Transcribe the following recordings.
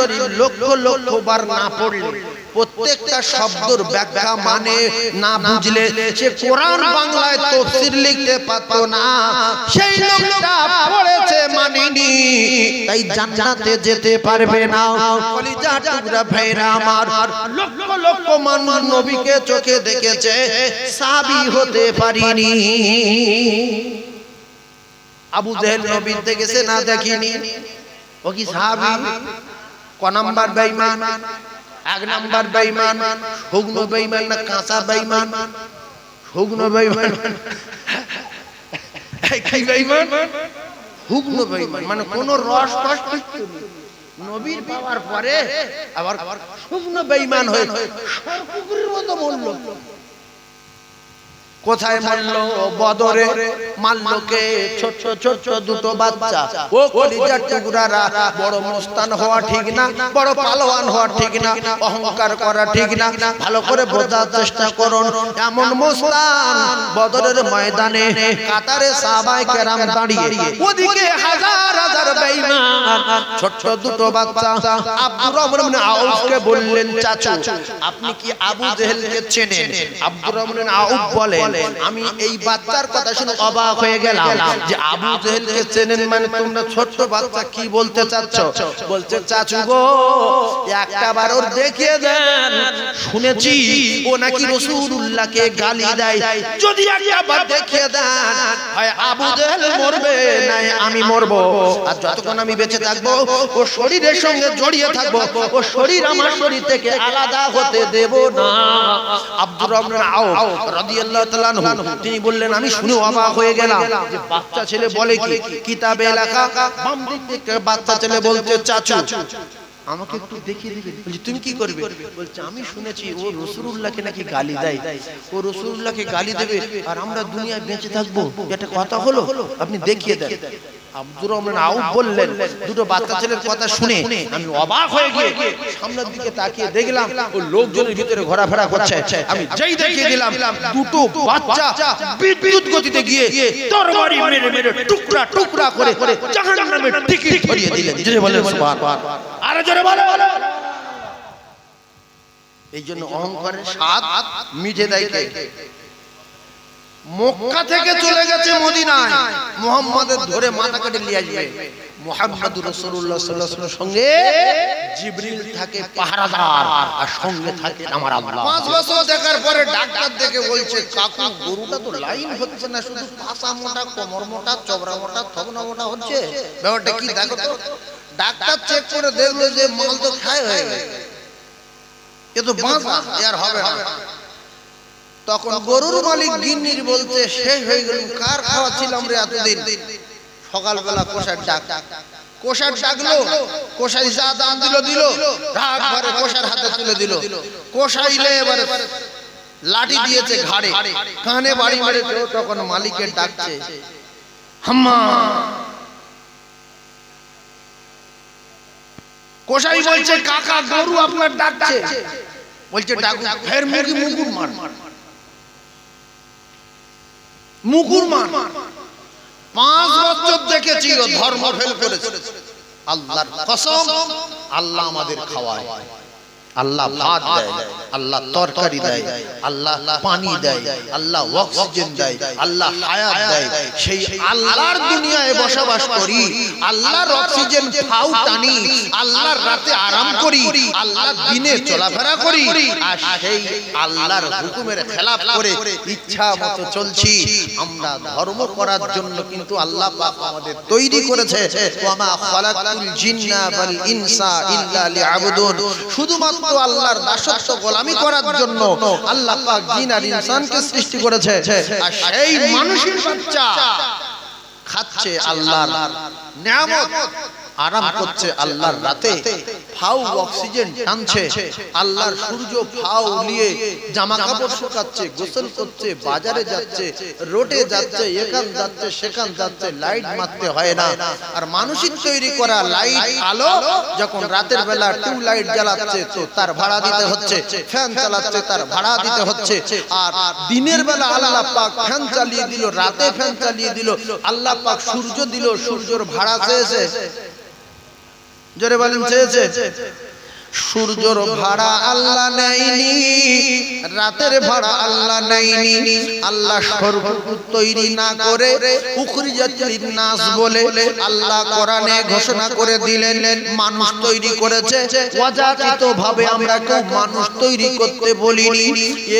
শরীফ লক্ষ লক্ষ বার না পড়লে, প্রত্যেকটা শব্দের ব্যাখ্যা মানে না বুঝলে সে কোরআন বাংলায় তাফসীর লিখতে পারতো না। সেই লোকটা পড়েছে মানেনি, তাই জান্নাতে যেতে পারবে না। কলিজা টুকরা ভাইরা আমার, লক্ষ লক্ষ মানুষ নবীকে চোখে দেখেছে, সাহাবী হতে পারিনি। আবু জেহেল নবী দেখেছে না দেখিনি? ও কি সাহাবী? ক নাম্বার বেঈমান? এক নাম্বার বেঈমান। শুকনো বেঈমান না কাঁচা বেঈমান? শুকনো বেঈমান। কি বেঈমান? শুকনো বেঈমান, মানে কোন রস টস কিছু নেই। নবীর পাওয়ার পরে আবার শুকনো বেঈমান হয়ে কুকুরের মতো বলল। কোথায় মারলো? বদরে মারলো কে? ছোট ছোট দুটো বাচ্চা। ও কলিজার টুকরারা, বড় মস্তান হওয়া ঠিক না, বড় পালোয়ান হওয়া ঠিক না, অহংকার করা ঠিক না। ভালো করে বোঝার চেষ্টা করুন। এমন মস্তান বদরের ময়দানে কাতারে সাহাবায়ে কেরাম দাঁড়িয়ে, ওদিকে হাজার হাজার বেঈমান, ছোট দুটো বাচ্চা। আব্দুর রহমান ইবনে আউফকে বললেন, চাচা আপনি কি আবু জেহেলকে চেনেন? আব্দুর রহমান ইবনে আউফ বলেন, আমি এই বাচ্চার কথা শুনে অবাক হয়ে গেলাম যে আবু জেহেলকে চেনেন মানে তোমরা ছোট বাচ্চা কি বলতে চাচ্ছ? বলছে, চাচু গো একটা বার ওর দেখিয়ে দেন, শুনেছি ও নাকি রাসূলুল্লাহকে গালি দেয়, যদি একটা বার দেখিয়ে দেন হয় আবু জেহেল মরবে নাই আমি মরবো। আর যতক্ষণ আমি বেঁচে থাকবো ও শরীরের সঙ্গে জড়িয়ে থাকবো, ও শরীর আমার শরীর থেকে আলাদা হতে দেব না। আব্দুর রহমান আউফ রাদিয়াল্লাহু তাআলা তিনি বললেন, আমি শুনে অবাক হয়ে গেলাম যে বাচ্চা ছেলে বলে কি? কিতাবে লেখা বাম দিক থেকে বাচ্চা ছেলে বলতে, চাচু আমাকে একটু দেখিয়ে দিবে। বলছি তুমি কি করবে? বলছে, আমি শুনেছি ও রাসূলুল্লাহকে নাকি গালি দেয়, ও রাসূলুল্লাহকে গালি দেবে আর আমরা দুনিয়ায় বেঁচে থাকবো, এটা কথা হলো? আপনি দেখিয়ে দেন। আব্দুর রহমান আউফ বললেন, দুটো বাচ্চা ছেলের কথা শুনে আমি অবাক হয়ে গিয়ে সামনের দিকে তাকিয়ে দেখলাম ও লোকজনের ভিতরে ঘোরাফেরা করছে। আমি যেই দেখিয়ে দিলাম দুটো বাচ্চা বিদ্যুৎ গতিতে গিয়ে তরবারি মেরে মেরে টুকরা টুকরা করে জাহান্নামের টিকিট ধরিয়ে দিলেন। জোরে বলেন সুবহানাল্লাহ। আরে জোরে বলেন। এই জন্য অহংকারের স্বাদ মিটে দেয় কে? মক্কা থেকে চলে গেছে মদিনায়, মুহাম্মাদের ধরে মাথা কেটে নিয়ে আসবে। মুহাম্মাদুর রাসূলুল্লাহ সাল্লাল্লাহু আলাইহি ওয়াসাল্লামের সঙ্গে জিবরিল থাকে পাহারাদার, আর সঙ্গে থাকে আমার আল্লাহ। 5 বছর দেখার পরে ডাক্তার দেখে বলছে, কাকু গরুটা তো লাইন হচ্ছে না, শুধু পাছা মোটা, কোমর মোটা, চবড়া মোটা, থবনা মোটা হচ্ছে, ব্যাপারটা কি দেখো তো। ডাক্তার চেক করে দেখলো যে মাল তো খায় হয়ে গেছে, এ তো বাঁচা আর হবে না। তখন গরুর মালিক গিন্নির বলতে, শেষ হয়ে গেল, কার খাওয়া ছিলাম রে এতদিন। সকালবেলা কোষার ডাক, কোষার ডাকলো, কোষাই যা দাম দিল দিল, রাগ ভরে কোষার হাতে তুলে দিল। কোষাইলে এবারে লাঠি দিয়েছে ঘাড়ে, কানে বাড়ি মেরেছে। তখন মালিকের ডাকছে, হাম্মা। কোষাই বলছে, কাকা গরু আপনার ডাকছে। বলছে, ডাকু। ফের মুরগি মুগুর মার, মুগুর মার। 5 বছর দেখেছি ও ধর্ম ফেল করেছে। আল্লাহর কসম, আল্লাহ আমাদের খাওয়ায়, আল্লাহ ভাত দেয়, আল্লাহ তরকারি দেয়, আল্লাহ পানি দেয়, আল্লাহ অক্সিজেন দেয়, আল্লাহ হায়াত দেয়। সেই আল্লাহর দুনিয়ায় বসবাস করি, আল্লাহর অক্সিজেন ফাউ টানি, আল্লাহর রাতে আরাম করি, আল্লাহর দিনে চলাফেরা করি, আর সেই আল্লাহর হুকুমের খেলাফ করে ইচ্ছা মতো চলছি। আমরা ধর্ম করার জন্য কিন্তু আল্লাহ পাক আমাদের তৈরি করেছে। ওয়ামা খালাকাতুল জিন্না ওয়াল ইনসা ইল্লা লিয়াবুদুন, শুধুমাত্র আল্লাহর দাসত্ব গোলামি করার জন্য আল্লাহ পাক জিন আর ইনসানকে সৃষ্টি করেছে। আর সেই মানুষের বাচ্চা খাচ্ছে আল্লাহর নিয়ামত, আরাম করছে আল্লাহর রাতে, ফাউ অক্সিজেন টানছে, আল্লাহর সূর্য ফাউ নিয়ে জামা কাপড় শুকাচ্ছে, গোসল করছে, বাজারে যাচ্ছে, রোডে যাচ্ছে, এখান যাচ্ছে সেখান যাচ্ছে, লাইট মারতে হয় না। আর মানুষের তৈরি করা লাইট আলো যখন রাতের বেলা টিউব লাইট জ্বালাচ্ছে তো তার ভাড়া দিতে হচ্ছে, ফ্যান চালাচ্ছে তার ভাড়া দিতে হচ্ছে। আর দিনের বেলা আল্লাহ পাক ফ্যান চালিয়ে দিল, রাতে ফ্যান চালিয়ে দিল, আল্লাহ পাক সূর্য দিল, সূর্যের ভাড়া চেয়েছে জোরে বলেন চেয়েছে। সূর্যর ভাড়া আল্লাহ নেয়নি, রাতের ভাড়া আল্লাহ নেয়নি। আল্লাহ স্বর্গ তৈরি না করে উখরিজাতিন নাস বলে আল্লাহ কোরআনে ঘোষণা করে দিলেন মানুষ তৈরি করেছে। অযাচিতভাবে আমরা কেউ মানুষ তৈরি করতে বলিনি।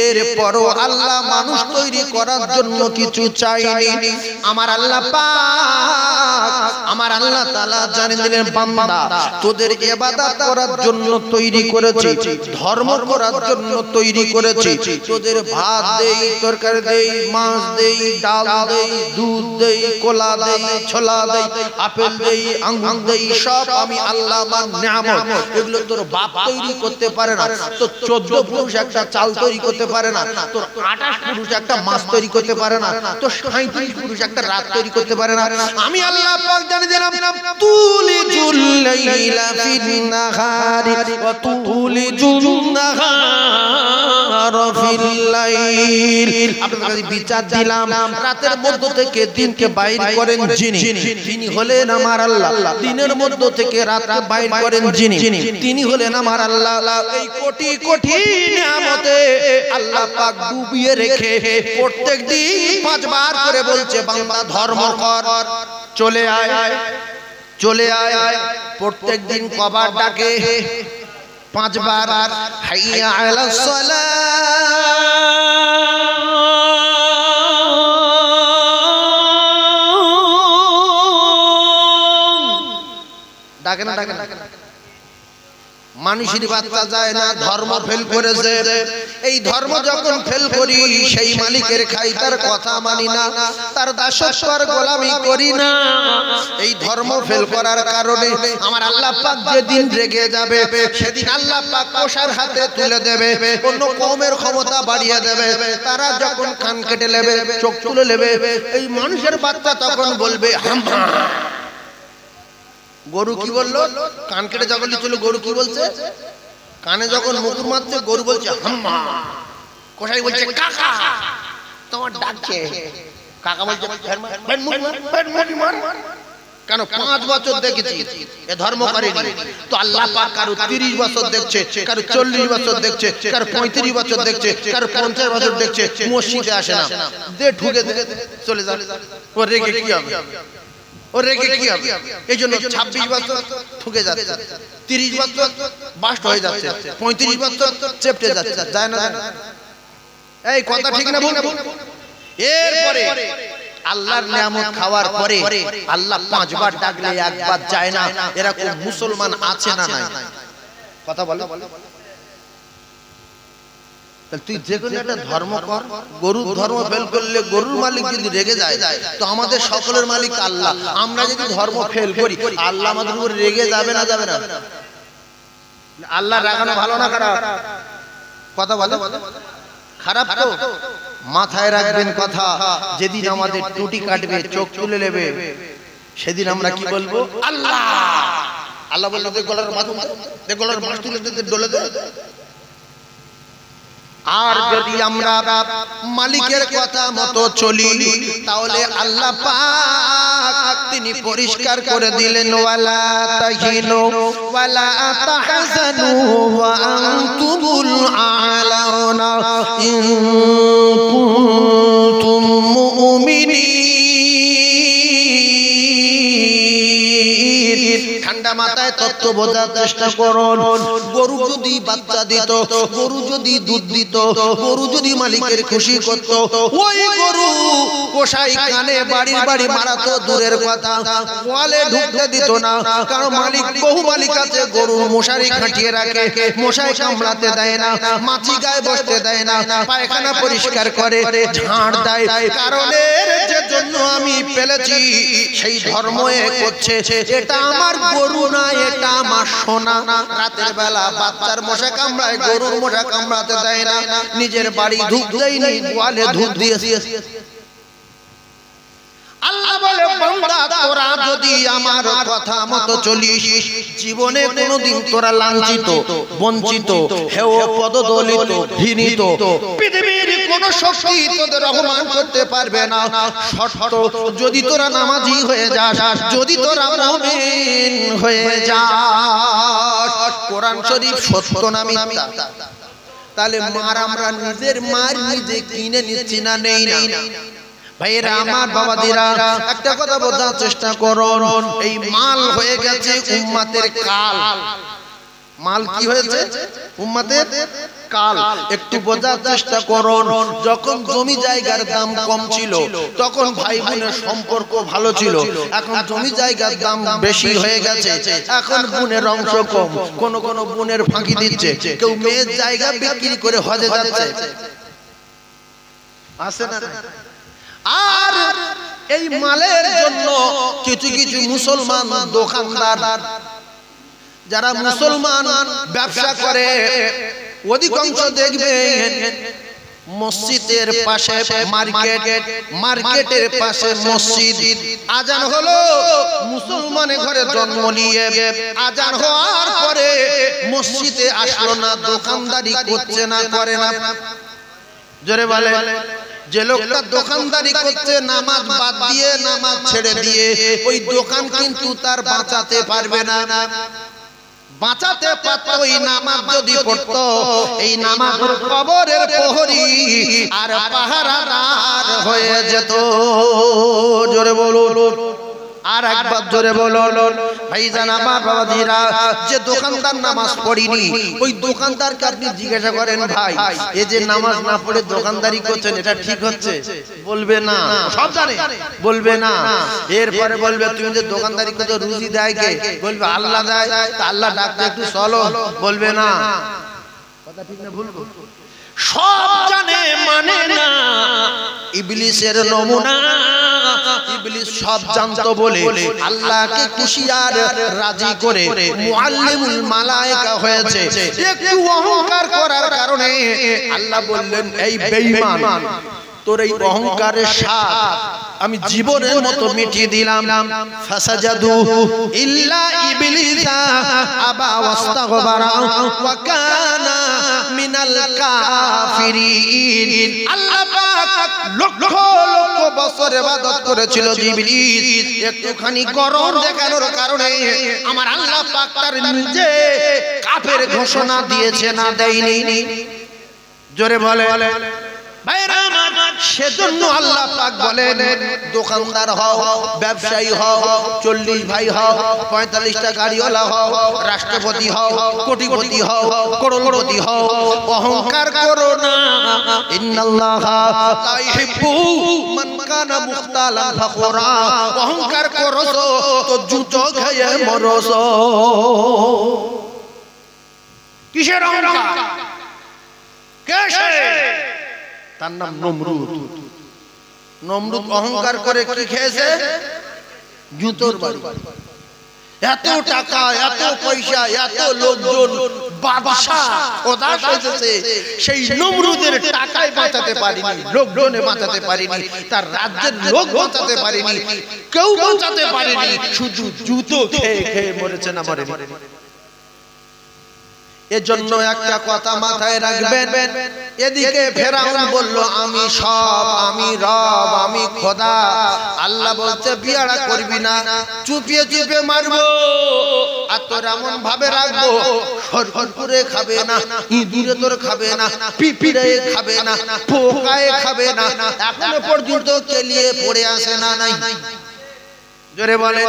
এরপরও আল্লাহ মানুষ তৈরি করার জন্য কিছু চাইনি। আমার আল্লাহ পাক, আমার আল্লাহ তাআলা জানিয়ে দিলেন, বান্দা তোদের ইবাদত করার জন্য তৈরি করেছি, ধর্ম করার জন্য তৈরি করেছি। তোদের ভাত দেই, তরকারি দেই, মাছ দেই, ডাল দেই, দুধ দেই, কোলা দেই, ছোলা দেই, আপেল দেই, আঙ্গুর দেই, সব আমি আল্লাহ আমার নিয়ামত। এগুলো তোর বাপ তৈরি করতে পারে না। তো 14 পুরুষ একটা চাল তৈরি করতে পারে না। তোর 28 পুরুষ একটা মাছ তৈরি করতে পারে না। তো 37 পুরুষ একটা রাত তৈরি করতে পারে না। আমি আল্লাহ পাক জানিয়ে দিলাম, তুলিজুল লাইলা ফিন নাহারি ওয়া তুলিজুন নাহারা ফিল লাইল। আপনাদের কাছে বিচার দিলাম, রাতের মধ্য থেকে দিনকে বাইর করেন যিনি, তিনি হলেন আমার আল্লাহ। দিনের মধ্য থেকে রাতকে বাইর করেন যিনি, তিনি হলেন আমার আল্লাহ। এই কোটি কোটি নিয়ামতে আল্লাহ পাক ডুবিয়ে রেখে প্রত্যেকদিন 5 বার করে বলছে, বান্দা ধর্ম কর, চলে আয়, চলে আয়। প্রত্যেকদিন কবার ডাকে? 5 বার। হাইয়া আলাস সালাহ, ডাকে না, ডাকে না। মানুষের বাচ্চা যায় না, ধর্ম ফেল করেছে। এই ধর্ম যখন ফেল করি, সেই মালিকের খাই, তার কথা মানি না, তার দাসত্ব আর গোলামি করি না। এই ধর্ম ফেল করার কারণে আমার আল্লাহ পাক যেদিন রেগে যাবে, সেদিন আল্লাহ পাক কষার হাতে তুলে দেবে, অন্য কওমের ক্ষমতা বাড়িয়ে দেবে। তারা যখন কান কেটে নেবে, চোখ তুলে নেবে, এই মানুষের বাচ্চা তখন বলবে হাম্মা। গরু কি বললো? কান কেটে যখন চলো, গরু কি বলছে? কানে যখন মুকুর মারছে, গরু বলছে হাম্মা। কসাই বলছে কাকা, তোমার ডাকছে। কাকা বলছে কেন? 5 বছর দেখেছি এ ধর্ম করেনি। তো আল্লাহ পাক কারো 30 বছর দেখছে, কারো 40 বছর দেখছে, কারো 35 বছর দেখছে, কারো 50 বছর দেখছে, মসজিদে আসে না, দে ঢুকে চলে যায়। ও রেগে কি হবে? ওর রেগে কি হবে? এই জন্য 26 বছর ঠুকে যাচ্ছে, 30 বছর বাস্ট হয়ে যাচ্ছে, 35 বছর চেপটে যাচ্ছে, যায় না? এই কথা ঠিক না ভুল? এরপরে আল্লাহর নিয়ামত খাওয়ার পরে আল্লাহ 5 বার ডাকলে একবার যায় না, এরকম মুসলমান আছে না নাই? কথা বলো। তুই যে কোনো একটা ধর্ম কর, গরুর ধর্ম ফেল করলে গরুর মালিক যদি রেগে যায়, তো আমাদের সকলের মালিক আল্লাহ। আমরা যদি ধর্ম ফেল করি, আল্লাহ আমাদের উপর রেগে যাবে না? যাবে না? আল্লাহ রাগানো ভালো না খারাপ? কথা বলো। খারাপ তো? মাথায় রাখবেন কথা, যেদিন আমাদের টুটি কাটবে, চোখ তুলে নেবে, সেদিন আমরা কি বলবো? আল্লাহ। আল্লাহ বললো গলার মাছ তুলে ডলে দে। আর যদি আমরা মালিকের কথা মতো চলি, তাহলে আল্লাহ পাক তিনি পরিষ্কার করে দিলেন, ওয়ালা তাহিনু ওয়ালা তাহজানু ওয়া আনতুমুল আ'লাউনা ইন কুনতুম মুমিনিন। ঠান্ডা মাথায় তত্ত্ব বোঝার চেষ্টা করুন। গরু যদি বাচ্চা দিত, গরু যদি দুধ দিত, গরু যদি মালিকের খুশি করত, ওই গরু কসাই কানে বাড়ি বাড়ি মারাতো দূরের কথা, ওয়ালে ঢুকতে দিত না। কারণ মালিক, বহু মালিক আছে গরুর মশারি খাটিয়ে রাখে, মশাই কামড়াতে দেয় না, মাছি গায়ে বসতে দেয় না, পায়খানা পরিষ্কার করে, ঝাড় দেয়। কারণের যে জন্য আমি পেলেছি, সেই ধর্ম এ করছে। এটা আমার গরু না, এটা আমার সোনা। রাতের বেলা বাচ্চার মশা কামড়ায়, গরুর মশা কামড়াতে দেয় না। নিজের বাড়ি ধূপ দেয়নি, গোয়ালে ধূপ দিয়েছে। আল্লাহ বলে বান্দা তোরা যদি আমার কথা মতো চলিস জীবনে কোনোদিন তোরা লাঞ্ছিত বঞ্চিত হেয় পদদলিত ঘৃণিত পৃথিবীর কোন শক্তি তোদের অপমান করতে পারবে না শর্ত যদি তোরা নামাজি হয়ে যাস যদি তোরা মুমিন হয়ে যাস কোরআন শরীফ সত্য না মিথ্যা তাহলে মার আমরা নিজের মার নিজে কিনে নিচ্ছি না নেই না ভাইরা আমার বাবাদিরা একটা কথা বোঝার চেষ্টা করুন এই মাল হয়ে গেছে উম্মতের কাল মাল কি হয়েছে উম্মতের কাল একটু বোঝার চেষ্টা করুন যখন জমি জায়গার দাম কম ছিল তখন ভাই বোনের সম্পর্ক ভালো ছিল এখন জমি জায়গার দাম বেশি হয়ে গেছে এখন বোনের অংশ কম কোন কোন বোনের ফাঁকি দিচ্ছে কেউ মেয়ের জায়গা বিক্রি করে হজে যাচ্ছে আছে না আর এই মালের জন্য কিছু কিছু মুসলমান দোকানদার যারা মুসলমান ব্যবসা করে অধিকাংশ দেখবেন মসজিদের পাশে মার্কেটের পাশে মসজিদ আজান হলো মুসলমানের ঘরে জন্ম নিয়ে আজান হওয়ার পরে মসজিদে আসলো না দোকানদারি করছে না করে না জোরে বলে যে লোকটা দোকানদারি করছে নামাজ বাদ দিয়ে নামাজ ছেড়ে দিয়ে ওই দোকান কিন্তু তার বাঁচাতে পারবে না বাঁচাতে পারত ওই নামাজ যদি পড়তো এই নামাজ কবরের প্রহরী আর পাহারাদার হয়ে যেত জোরে বলুন আর একবার জোরে বলুন ভাইজান আমার বাবাজিরা যে দোকানদার নামাজ পড়িনি ওই দোকানদারকে আপনি জিজ্ঞাসা করেন ভাই এই যে নামাজ না পড়ে দোকানদারি করছেন এটা ঠিক হচ্ছে বলবে না সব জানে বলবে না এরপরে বলবে তুমি যে দোকানদারি করছো রুজি দেয় কে বলবে আল্লাহ দেয় তা আল্লাহ ডাকতে একটু চলো বলবে না কথা ঠিক না ভুল সব জানে মানে না ইবলিসের নমুনা ইবলিস সব জানতো বলে আল্লাহকে খুশি আর রাজি করে মুআল্লিমুল মালায়েকা হয়েছে একটু অহংকার করার কারণে আল্লাহ বললেন এই বেঈমান তোর এই অহংকারের স্বাদ আমি জীবনের মতো মিটিয়ে দিলাম ফাসাজাদু ইল্লা ইবলিসা আবা ওয়াস্তাগবারা ওয়া কানা মিনাল কাফিরিন আল্লাহ পাক লক্ষ লক্ষ বছর ইবাদত করেছিল ইবলিস একটুখানি গরম দেখানোর কারণে আমার আল্লাহ পাক তার নিজে কাফের ঘোষণা দিয়েছে না দেয়নি জোরে বলে ভাইরা আমার সেজন্য আল্লাহ পাক বলেন দোকানদার হও ব্যবসায়ী হও 40 ভাই হও 45টা গাড়িওয়ালা হও রাষ্ট্রপতি হও কোটিপতি হও করোড়পতি হও অহংকার করো না ইন্নাল্লাহা লা ইহিব্বু মান কানা মুখতালান ফাখুরা অহংকার করো তো জুতো খেয়ে মরছো কিসের অহংকার কেসে তার নাম নমরুদ নমরুদ অহংকার করে কি খেয়েছে জুতোর বাড়ি এত টাকা এত পয়সা এত লোকজন বাদশা খোদাস হয়েছে সেই নমরুদের টাকায় বাঁচাতে পারিনি লোকজনে বাঁচাতে পারিনি তার রাজ্যের লোক বাঁচাতে পারিনি কেউ বাঁচাতে পারেনি শুধু জুতো খেয়ে খেয়ে মরেছে না মরেনি এজন্য একটা কথা মাথায় রাখবেন এদিকে ফেরাউন বলল আমি সব আমি রব আমি খোদা আল্লাহ বলছে বিয়াড়া করবি না চুপিয়ে চুপিয়ে মারবো আর তোর এমন ভাবে রাখবো সরফরে খাবে না ইঁদুরে তোর খাবে না পিঁপড়ে খাবে না পোকায় খাবে না এখনো পর্যন্ত কেলিয়ে পড়ে আসে না নাই জোরে বলে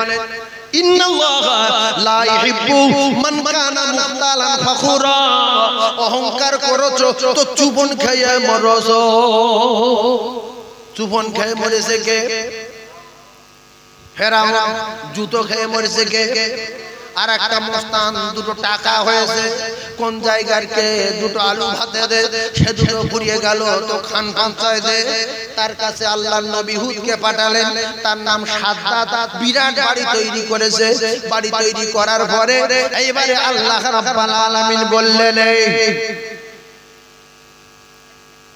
ইন্নাল্লাহা লা ইহিব্বু মান কানা মুখতালান ফাখুরা অহংকার করছো তো চুবন খেয়ে মরছো চুবন খেয়ে মরেছে কে ফেরাউন জুতো খেয়ে মরেছে কে আর একটা মস্তান দুটো টাকা হয়েছে কোন জায়গার কে দুটো আলু ভাতে দে সে দুটো পুড়িয়ে গেল তো খান পঞ্চায়েতে তার কাছে আল্লাহর নবী হুদকে পাঠালেন তার নাম সাদ্দাত বিরাট বাড়ি তৈরি করেছে বাড়ি তৈরি করার পরে এইবারে আল্লাহ রাব্বুল আলামিন বললেন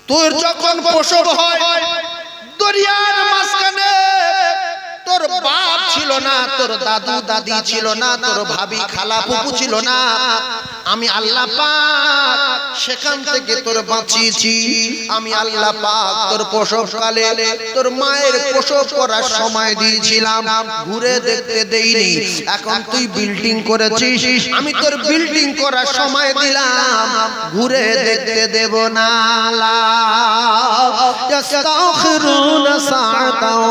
তোর যখন প্রসব হয় দরিয়ার মাঝখানে তোর বাপ ছিল না, তোর দাদু দাদি ছিল না, তোর ভাবি খালা ফুফু ছিল না, আমি আল্লাহ পাক সেখান থেকে তোর বাঁচিয়েছি। আমি আল্লাহ পাক তোর প্রসবকালে তোর মায়ের প্রসব করার সময় দিয়েছিলাম, ঘুরে দেখতে দেইনি। এখন তুই বিল্ডিং করেছিস, আমি তোর বিল্ডিং করার সময় দিলাম, ঘুরে দেখতে দেব না। লা ইস্তাখিরুনা সাআতাও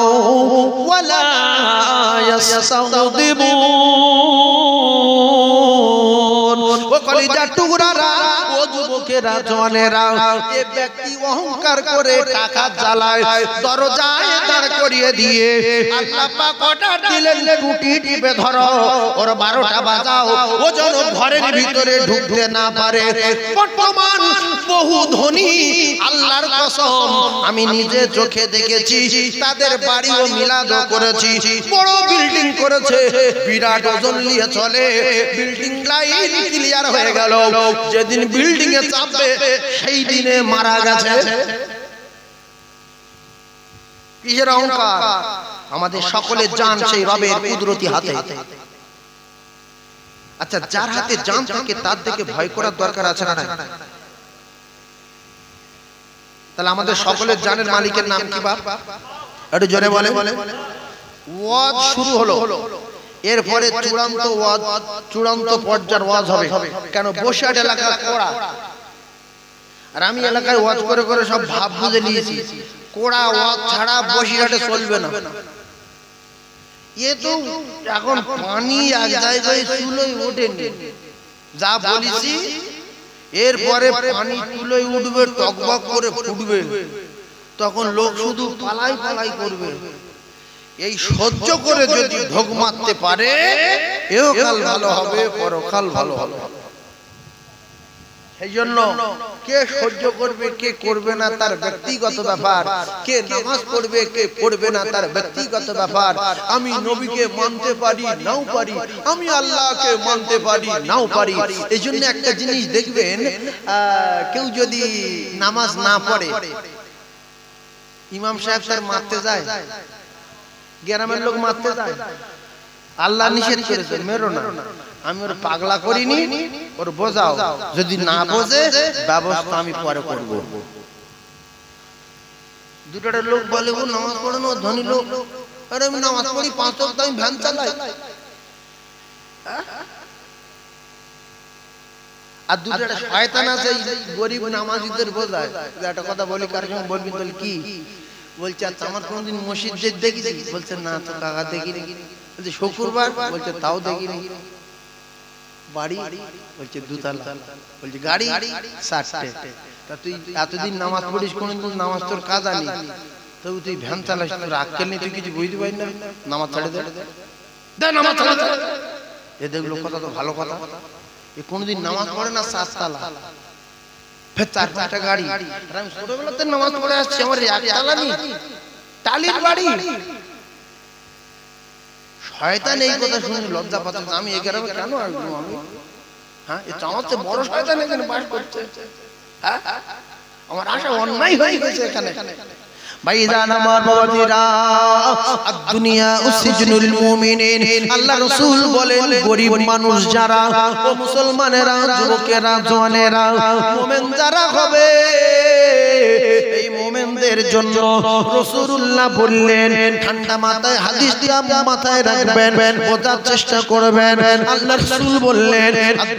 ওয়ালা ইস্তাগদিবুন। ও কলিজার টুকরারা, ও যুবকেরা, জওয়ানেরা, এই ব্যক্তি অহংকার করে টাকা জ্বালায় দরজায় দাঁড় করিয়ে দিয়ে আল্লাহ পাক অর্ডার দিলেন, টুটি টিপে ধরো, ওর 12টা বাজাও, ও যেন ঘরের ভিতরে ঢুকতে না পারে। বর্তমান বহু ধনী, আল্লাহর কসম আমি নিজে চোখে দেখেছি, তাদের বাড়িও মিলাদও করেছি, বড় বিল্ডিং করেছে, বিরাট ওজন নিয়ে চলে, বিল্ডিং লাইন ক্লিয়ার হয়ে গেল, যেদিন বিল্ডিং এ চাপবে সেই দিনে মারা গেছে। কিসের অহংকার? আমাদের সকলের জান সেই রবের কুদরতি হাতে। আচ্ছা, যার হাতে জান থাকে তার দিকে ভয় করার দরকার আছে না? তাহলে আমাদের সকলের জানের মালিকের নাম কি বাপ? একটু জোরে বলে। ওয়াজ শুরু হলো, এরপরে চূড়ান্ত ওয়াজ, চূড়ান্ত পর্যায়ের ওয়াজ হবে। কেন? বসিরহাট এলাকা কোড়া, আর আমি এলাকায় ওয়াজ করে করে সব ভাব বুঝে নিয়েছি, কোড়া ওয়াজ ছাড়া বসিরহাটে চলবে না। এ তো এখন পানি এক জায়গায় চুলোয় ওঠেনি, যা বলেছি এরপরে পানি চুলোয় উঠবে, টকবক করে ফুটবে, তখন লোক শুধু পালাই পালাই করবে। এই সহ্য করে যদি ঢোক মারতে পারে, এও কাল ভালো হবে, পরকাল ভালো হবে। সেই জন্য কে সহ্য করবে কে করবে না তার ব্যক্তিগত ব্যাপার, কে নামাজ পড়বে কে পড়বে না তার ব্যক্তিগত ব্যাপার। আমি নবীকে মানতে পারি নাও পারি, আমি আল্লাহকে মানতে পারি নাও পারি। এই জন্য একটা জিনিস দেখবেন, কেউ যদি নামাজ না পড়ে, ইমাম সাহেব স্যার মারতে যায়, গ্রামের লোক মারতে যায়, আল্লাহ নিষেধ করেছে মেরো না। আমি ওর পাগলা করিনি, ওর বোঝাও, যদি না বোঝে ব্যবস্থা আমি পরে করব। দুটো লোক বলে ও নামাজ পড়ে না, ধনী লোক, আরে আমি নামাজ পড়ি 5 ওয়াক্ত, আমি ভ্যান চালাই। আর দুটো শয়তান আছে গরিব নামাজিদের বোঝায়। একটা কথা বলি, কার সঙ্গে বলবি? বল কি বলছে? আচ্ছা, আমার কোনদিন মসজিদ দেখেছি? বলছে না তো কাকা দেখিনি। বলছে শুক্রবার? বলছে তাও দেখিনি। বাড়ি? বলছে 2 তলা। বলছে গাড়ি? 7টে। তা তুই এতদিন নামাজ পড়িস, কোনদিন নামাজ তোর কাজ আনি, তবু তুই ভ্যান চালাস, তোর আক্কেল নেই, তুই কিছু বুঝতে পারি না? নামাজ ছাড়ে দে, নামাজ ছাড়ে দে। এ দেখলো কথা তো ভালো কথা, এ কোনদিন নামাজ পড়ে না, 7 তলা, ফের 4-5টা গাড়ি। আমি ছোটবেলাতে নামাজ পড়ে আসছি, আমার 1 তলা নেই, টালির বাড়ি। শয়তান এই কথা শুনে লজ্জা পাচ্ছে, আমি এই গ্রামে কেন আসবো? আমি হ্যাঁ, এ আমার চেয়ে বড় শয়তান এখানে বাস করছে। হ্যাঁ, আমার আশা অন্যায় হয়ে গেছে এখানে। ভাইজান আমার বাবাজিরা, দুনিয়া উসিজনুল মুমিনিন, আল্লাহ রাসূল বলেন গরীব মানুষ যারা, ও মুসলমানেরা, যুবকেরা, জওয়ানেরা, মুমিন যারা হবে, এই মুমিনদের জন্য রাসূলুল্লাহ বললেন, ঠান্ডা মাথায় হাদিসটা মাথায় রাখবেন, বোঝার চেষ্টা করবেন। আল্লাহ রাসূল বললেন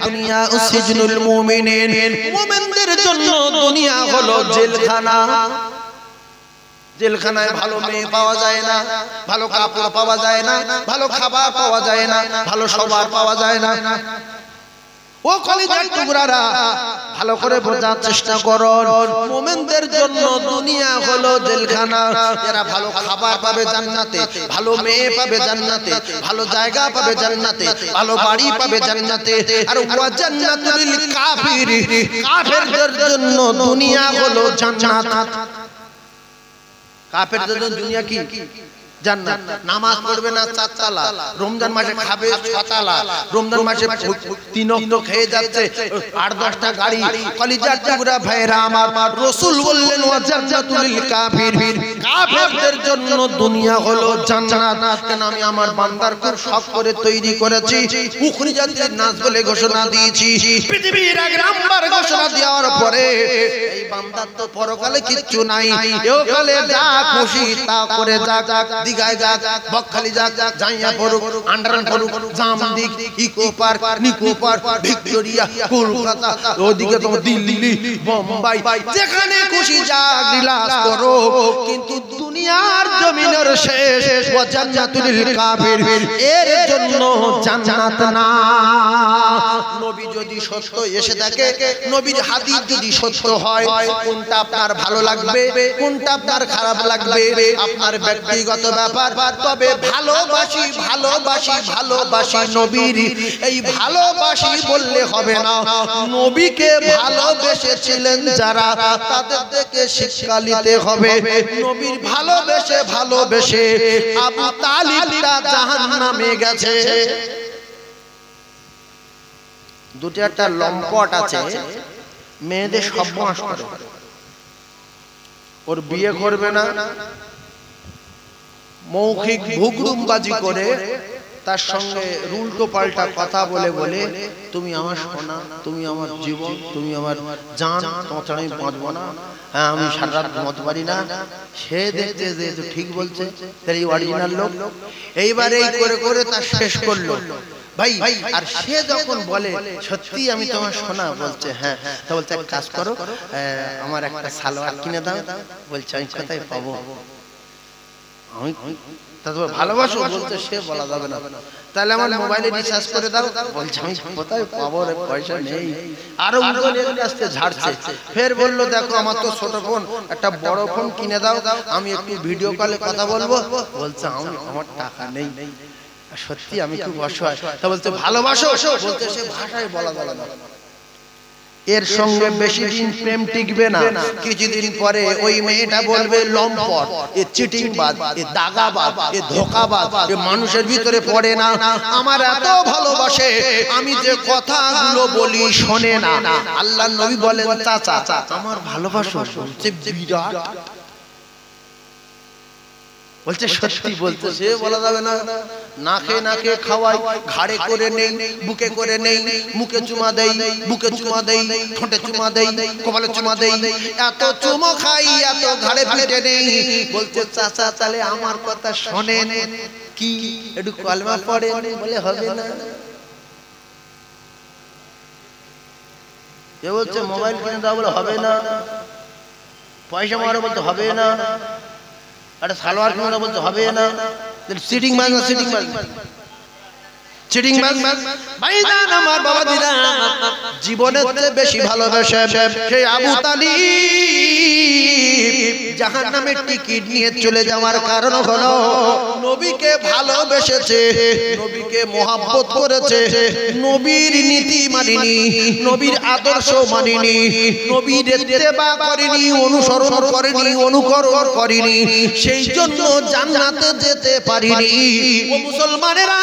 দুনিয়া উসিজনুল মুমিনিন, মুমিনদের জন্য দুনিয়া হলো জেলখানা। জেলখানায় ভালো মেয়ে পাওয়া যায় না, ভালো কাপড় পাওয়া যায় না, ভালো খাবার পাওয়া যায় না, ভালো সবার পাওয়া যায় না। ও কলিজার টুকরারা, ভালো করে বোঝার চেষ্টা করুন, মুমিনদের জন্য দুনিয়া হলো জেলখানা। এরা ভালো খাবার পাবে জান্নাতে, ভালো মেয়ে পাবে জান্নাতে, ভালো জায়গা পাবে জান্নাতে, ভালো বাড়ি পাবে জান্নাতে। আর ওয়া জান্নাতুল কাফির, কাফেরদের জন্য দুনিয়া হলো জান্নাত। কাফেরদের জন্য দুনিয়া কি? জান্নাত। নামাজ পড়বে না 4 তালা, রমজান মাসে খাবে 6 তালা, রমজান মাসে 3 ওয়াক্ত খেয়ে যাচ্ছে 8-10টা গাড়ি। কলিজার টুকরা ভাইরা আমার, রাসূল বললেন ওয়া জান্নাতুল লিল কাফির, কাফেরদের জন্য দুনিয়া হলো জান্নাত। কেন আমি আমার বান্দার খুব শখ করে তৈরি করেছি, উখরিজাতিন নাস বলে ঘোষণা দিয়েছি। পৃথিবীর এক নাম্বার ঘোষণা দেওয়ার পরে এই বান্দার তো পরকালে কিচ্ছু নাই, এওকালে যা খুশি তা করে যাক, দিঘায় যাক, বকখালি যাক, জাইয়া পড়ুক, আন্ডারন পড়ুক, জামদিক, Eco Park, Nicco Park, Victoria, Kolkata, ওদিকে তো দিল্লি, বোম্বাই, যেখানে খুশি যাক বিলাস করো, কিন্তু দুনিয়ার জমিনের শেষ ওয়া জান্নাতুল লিল কাফির, এর জন্য জান্নাত না। নবী যদি সত্য এসে থাকে, নবীর হাদিস যদি সত্য হয়, কোনটা আপনার ভালো লাগবে, কোনটা আপনার খারাপ লাগবে আপনার ব্যক্তিগত ব্যাপার। তবে ভালোবাসি ভালোবাসি ভালোবাসি নবীর, এই ভালোবাসি বললে হবে না, নবীকে ভালোবেসেছিলেন যারা তাদের থেকে শিক্ষা নিতে হবে। নবীর ভালোবেসে ভালোবেসে আবু তালিবটা জাহান্নামে গেছে। দুটো একটা লম্পট আছে, মেয়েদের সর্বনাশ করে, ওর বিয়ে করবে না, মৌখিক ভুগরুমবাজি করে তার সঙ্গে উল্টো পাল্টা কথা বলে বলে তুমি আমার সোনা, তুমি আমার জীবন, তুমি আমার জান, তোমার ছাড়া আমি বাঁচবো না, হ্যাঁ আমি সারা রাত ঘুমাতে পারি না। সে দেখতে যে ঠিক বলছে, তার এই অরিজিনাল লোক। এইবার এই করে করে তার শেষ করলো ভাই। আর সে যখন বলে সত্যি আমি তোমার সোনা, বলছে হ্যাঁ, তা বলছে এক কাজ করো, আমার একটা সালোয়ার কিনে দাও। বলছে আমি কোথায় পাবো, আমি তারপর ভালোবাসো, বলতে সে বলা যাবে না। তাহলে আমার মোবাইলে রিচার্জ করে দাও। বলছে আমি কোথায় পাবো রে, পয়সা নেই। আরো উগলের কাছে ঝাড়ছে। ফের বললো দেখো আমার তো ছোট ফোন, একটা বড় ফোন কিনে দাও, আমি একটু ভিডিও কলে কথা বলবো। বলছে আমার টাকা নেই, সত্যি আমি খুব অসহায়। তা বলছে ভালোবাসো, বলতে সে ভাষায় বলা যাবে না। এর সঙ্গে বেশি দিন প্রেম টিকবে না। কিছুদিন পরে ওই মেয়েটা বলবে লম্পট, এ চিটিংবাজ, এ দাগাবাজ, এ ধোঁকাবাজ, এ মানুষের ভিতরে পড়ে না, আমার এত ভালোবাসে আমি যে কথাগুলো বলি শোনে না। আল্লাহর নবী বলেন চাচা আমার ভালোবাসো, বলছে বিরাট, বলছে সত্যি, বলতে সে বলা যাবে না। নাকে নাকে খাওয়াই, ঘাড়ে করে নেই, বুকে করে নেই, মুখে চুমা দেই, বুকে চুমা দেই, ঠোঁটে চুমা দেই, কপালে চুমা দেই, এত চুমো খাই, এত ঘাড়ে পিটে নেই। বলছে চাচা তাহলে আমার কথা শোনেন কি, একটু কলমা পড়ে, বলে হবে না। এ বলছে মোবাইল কিনে দাও, বলে হবে না। পয়সা মারো, বলতে হবে না। আরে সালোয়ার কিনে বলতে হবে না। সিটিং মাছ না, সিটিং মাছ, চিটিং মাছ। ভাইজান আমার বাবাজিরা, জীবনের চেয়ে বেশি ভালোবাসে সেই আবু তালিব জাহান্নামের টিকিট নিয়ে চলে যাওয়ার কারণ হলো নবীকে ভালোবেসেছে, নবীকে মহব্বত করেছে, নবীর নীতি মানিনি, নবীর আদর্শ মানিনি, নবীর ইত্তেবা করেনি, অনুসরণ করেনি, অনুকরণ করেনি, সেই জন্য জান্নাতে যেতে পারিনি। ও মুসলমানেরা,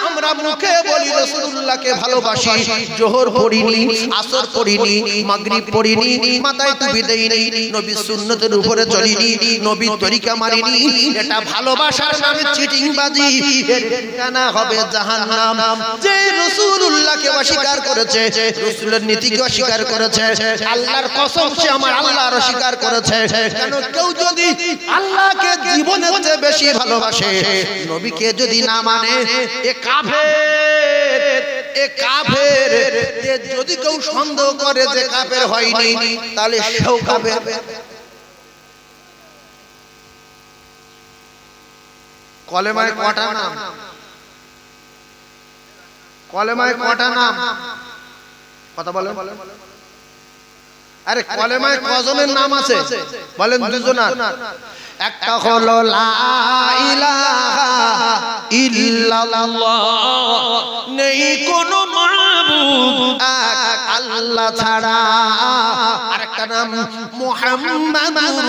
আমরা মুখে বলি রাসূলুল্লাহকে ভালোবাসি, জোহর পড়িনি, আসর পড়িনি, মাগরিব পড়িনি, মাথায় টুপি দেইনি, নবীর সুন্নতের উপরে চলিনি, নবীর তরিকা মারিনি, এটা ভালোবাসার নামে চিটিংবাজি, এর ঠিকানা হবে জাহান্নাম। যে রাসূলুল্লাহকে অস্বীকার করেছে, রাসূলের নীতিকে অস্বীকার করেছে, আল্লাহর কসম সে আমার আল্লাহর অস্বীকার করেছে। কেন কেউ যদি আল্লাহকে জীবনের চেয়ে বেশি ভালোবাসে, নবীকে যদি না মানে, এ কাফের, এ কাফের। এ যদি কেউ সন্দেহ করে যে কাফের হয়নি, তাহলে সেও কাফের। কলেমায় কটা নাম, কলেমায় কটা নাম, কথা বলেন। আরে কলেমায় কজনের নাম আছে বলেন? দুজনের। একটা হলো লা ইলাহা ইল্লাল্লাহ, নেই কোনো মাবুদ এক আল্লাহ ছাড়া। আরেকটা নাম মুহাম্মাদুর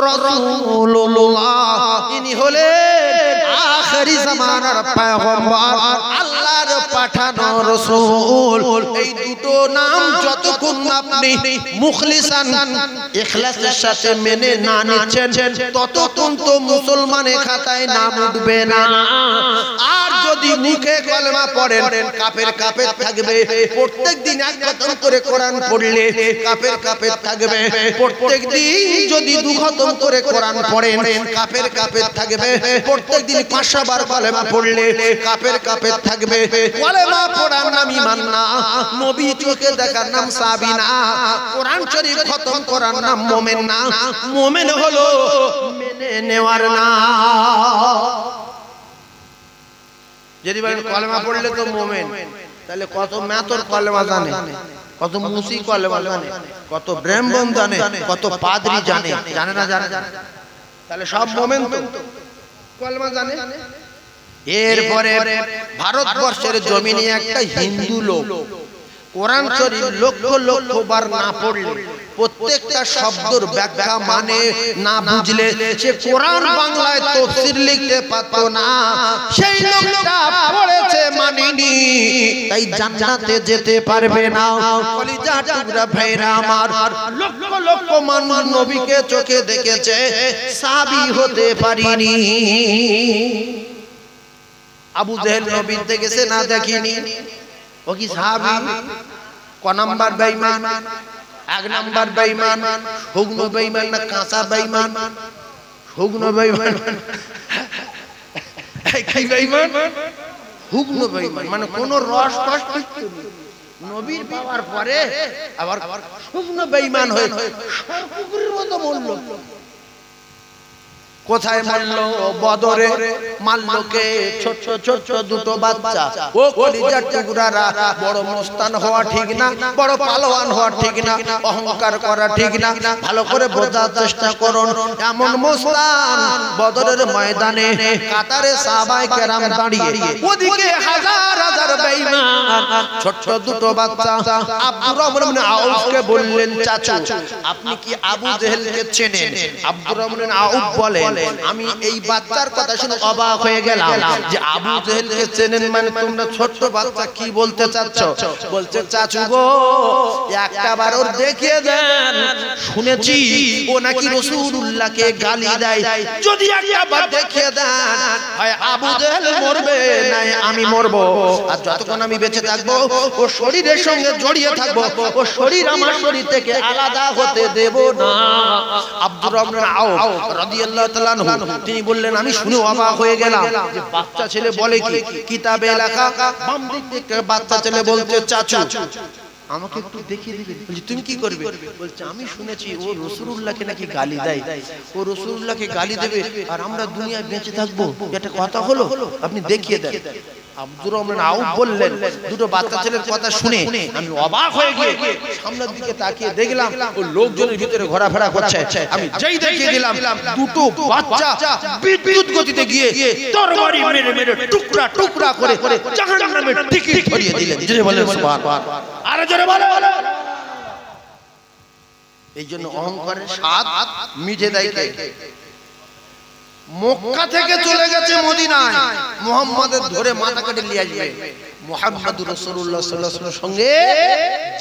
রাসূলুল্লাহ, ইনি হলেন আখিরি জামানার পয়গম্বর, আল্লাহর পাঠানো রাসূল। এই দুটো নাম যতক্ষণ আপনি মুখলিসান ইখলাসের সাথে মেনে না নিচ্ছেন ততক্ষণ তো মুসলমানের খাতায় নাম উঠবে না। আর যদি মুখে কলেমা পড়েন কাফের কাফের থাকবে, প্রত্যেকদিন এক খতম করে কোরআন পড়লে কাফের কাফের থাকবে, প্রত্যেকদিন যদি দু খতম করে কোরআন পড়েন কাফের কাফের থাকবে, প্রত্যেকদিন 500 বার কলেমা পড়লে কাফের কাফের থাকবে। কলেমা পড়ার নাম ঈমান না, নবী চোখে দেখার নাম সাহাবী না, কোরআন শরীফ খতম করার নাম মুমিন না। মুমিন হলো মেনে নেওয়ার না। যদি বলেন কলেমা পড়লে তো মুমিন, তাহলে কত মেতর কলেমা জানে, কত মুসি কলেমা জানে, কত ব্রাহ্মণ জানে, কত পাদ্রী জানে, জানে না জানে? তাহলে সব মুমিন তো কলেমা জানে। এরপরে ভারতবর্ষের জমিনে একটা হিন্দু লোক কোরআন শরীফ লক্ষ লক্ষ বার না পড়লে, প্রত্যেকটা শব্দের ব্যাখ্যা মানে না বুঝলে সে কোরআন বাংলায় তাফসীর লিখতে পারতো না। সেই লোকটা পড়েছে মানেনি, তাই জান্নাতে যেতে পারবে না। কলিজা টুকরা ভাইরা আমার, লক্ষ লক্ষ মানুষ নবীকে চোখে দেখেছে, সাহাবী হতে পারিনি। আবু জেহেল নবীর দেখেছে না দেখিনি? ও কি সাহাবী? ক নাম্বার বেঈমান? 1 নাম্বার বেঈমান। হুগ্ন বেঈমান না কাঁচা বেঈমান? হুগ্ন বেঈমান। কি বেঈমান? হুগ্ন বেঈমান, মানে কোন রস রস নবীর পাওয়ার পরে আবার হুগ্ন বেঈমান হয়ে সরপুকুরের মতো বলল। কোথায় মারলো? বদরে মারলো কে? ছোট ছোট দুটো বাচ্চা। ও কলিজার টুকরারা, বড় মস্তান হওয়া ঠিক না, বড় পালোয়ান হওয়া ঠিক না, অহংকার করা ঠিক না। ভালো করে বোঝার চেষ্টা করুন। এমন মস্তান বদরের ময়দানে কাতারে সাহাবায়ে কেরাম দাঁড়িয়ে, ওদিকে হাজার হাজার বেঈমান, ছোট দুটো বাচ্চা। আব্দুর রহমান ইবনে আউফকে বললেন, চাচা আপনি কি আবু জেহেলকে চেনেন? আব্দুর রহমান ইবনে আউফ বলেন, আমি এই বাচ্চার কথা শুনে অবাক হয়ে গেলাম যে আবু জেহেলকে চেনেন মানে তোমরা ছোট্ট বাচ্চা কি বলতে চাচ্ছ? বলছে, চাচু গো একটা বার ওর দেখিয়ে দেন, শুনেছি ও নাকি রাসূলুল্লাহকে গালি দেয়, যদি একটা বার দেখিয়ে দেন হয় আবু জেহেল মরবে নাই আমি মরবো। আর যতক্ষণ আমি বেঁচে থাকবো ও শরীরের সঙ্গে জড়িয়ে থাকবো, ও শরীর আমার শরীর থেকে আলাদা হতে দেব না। আব্দুর রহমান আউফ রাদিয়াল্লাহু তাআলা তিনি বললেন, আমি শুনে অবাক হয়ে গেলাম যে বাচ্চা ছেলে বলে কি কিতাবে লেখা, বাম দিক থেকে বাচ্চা ছেলে বলছে, চাচু আমাকে একটু দেখিয়ে দিবে। বলছি তুমি কি করবে? বলছে আমি শুনেছি ও রাসূলুল্লাহকে নাকি গালি দেয়, ও রাসূলুল্লাহকে গালি দেবে আর আমরা দুনিয়ায় বেঁচে থাকবো, এটা কথা হলো? আপনি দেখিয়ে দেন। আব্দুর রহমান আউফ বললেন, দুটো বাচ্চা ছেলের কথা শুনে আমি অবাক হয়ে গিয়ে সামনের দিকে তাকিয়ে দেখলাম ও লোকজনের ভিতরে ঘোরাফেরা করছে। আমি যেই দেখিয়ে দিলাম দুটো বাচ্চা বিদ্যুৎ গতিতে গিয়ে তরবারি মেরে মেরে টুকরা টুকরা করে জাহান্নামের টিকিট ধরিয়ে দিলেন। জোরে বলেন সুবহানাল্লাহ। আরে জোরে বলেন। এই জন্য অহংকারের স্বাদ মিটে দেয় কে? মক্কা থেকে চলে গেছে মদিনায়, মুহাম্মাদের ধরে মাথা কেটে নিয়ে আসবে। মুহাম্মাদুর রাসূলুল্লাহ সাল্লাল্লাহু আলাইহি ওয়াসাল্লামের সঙ্গে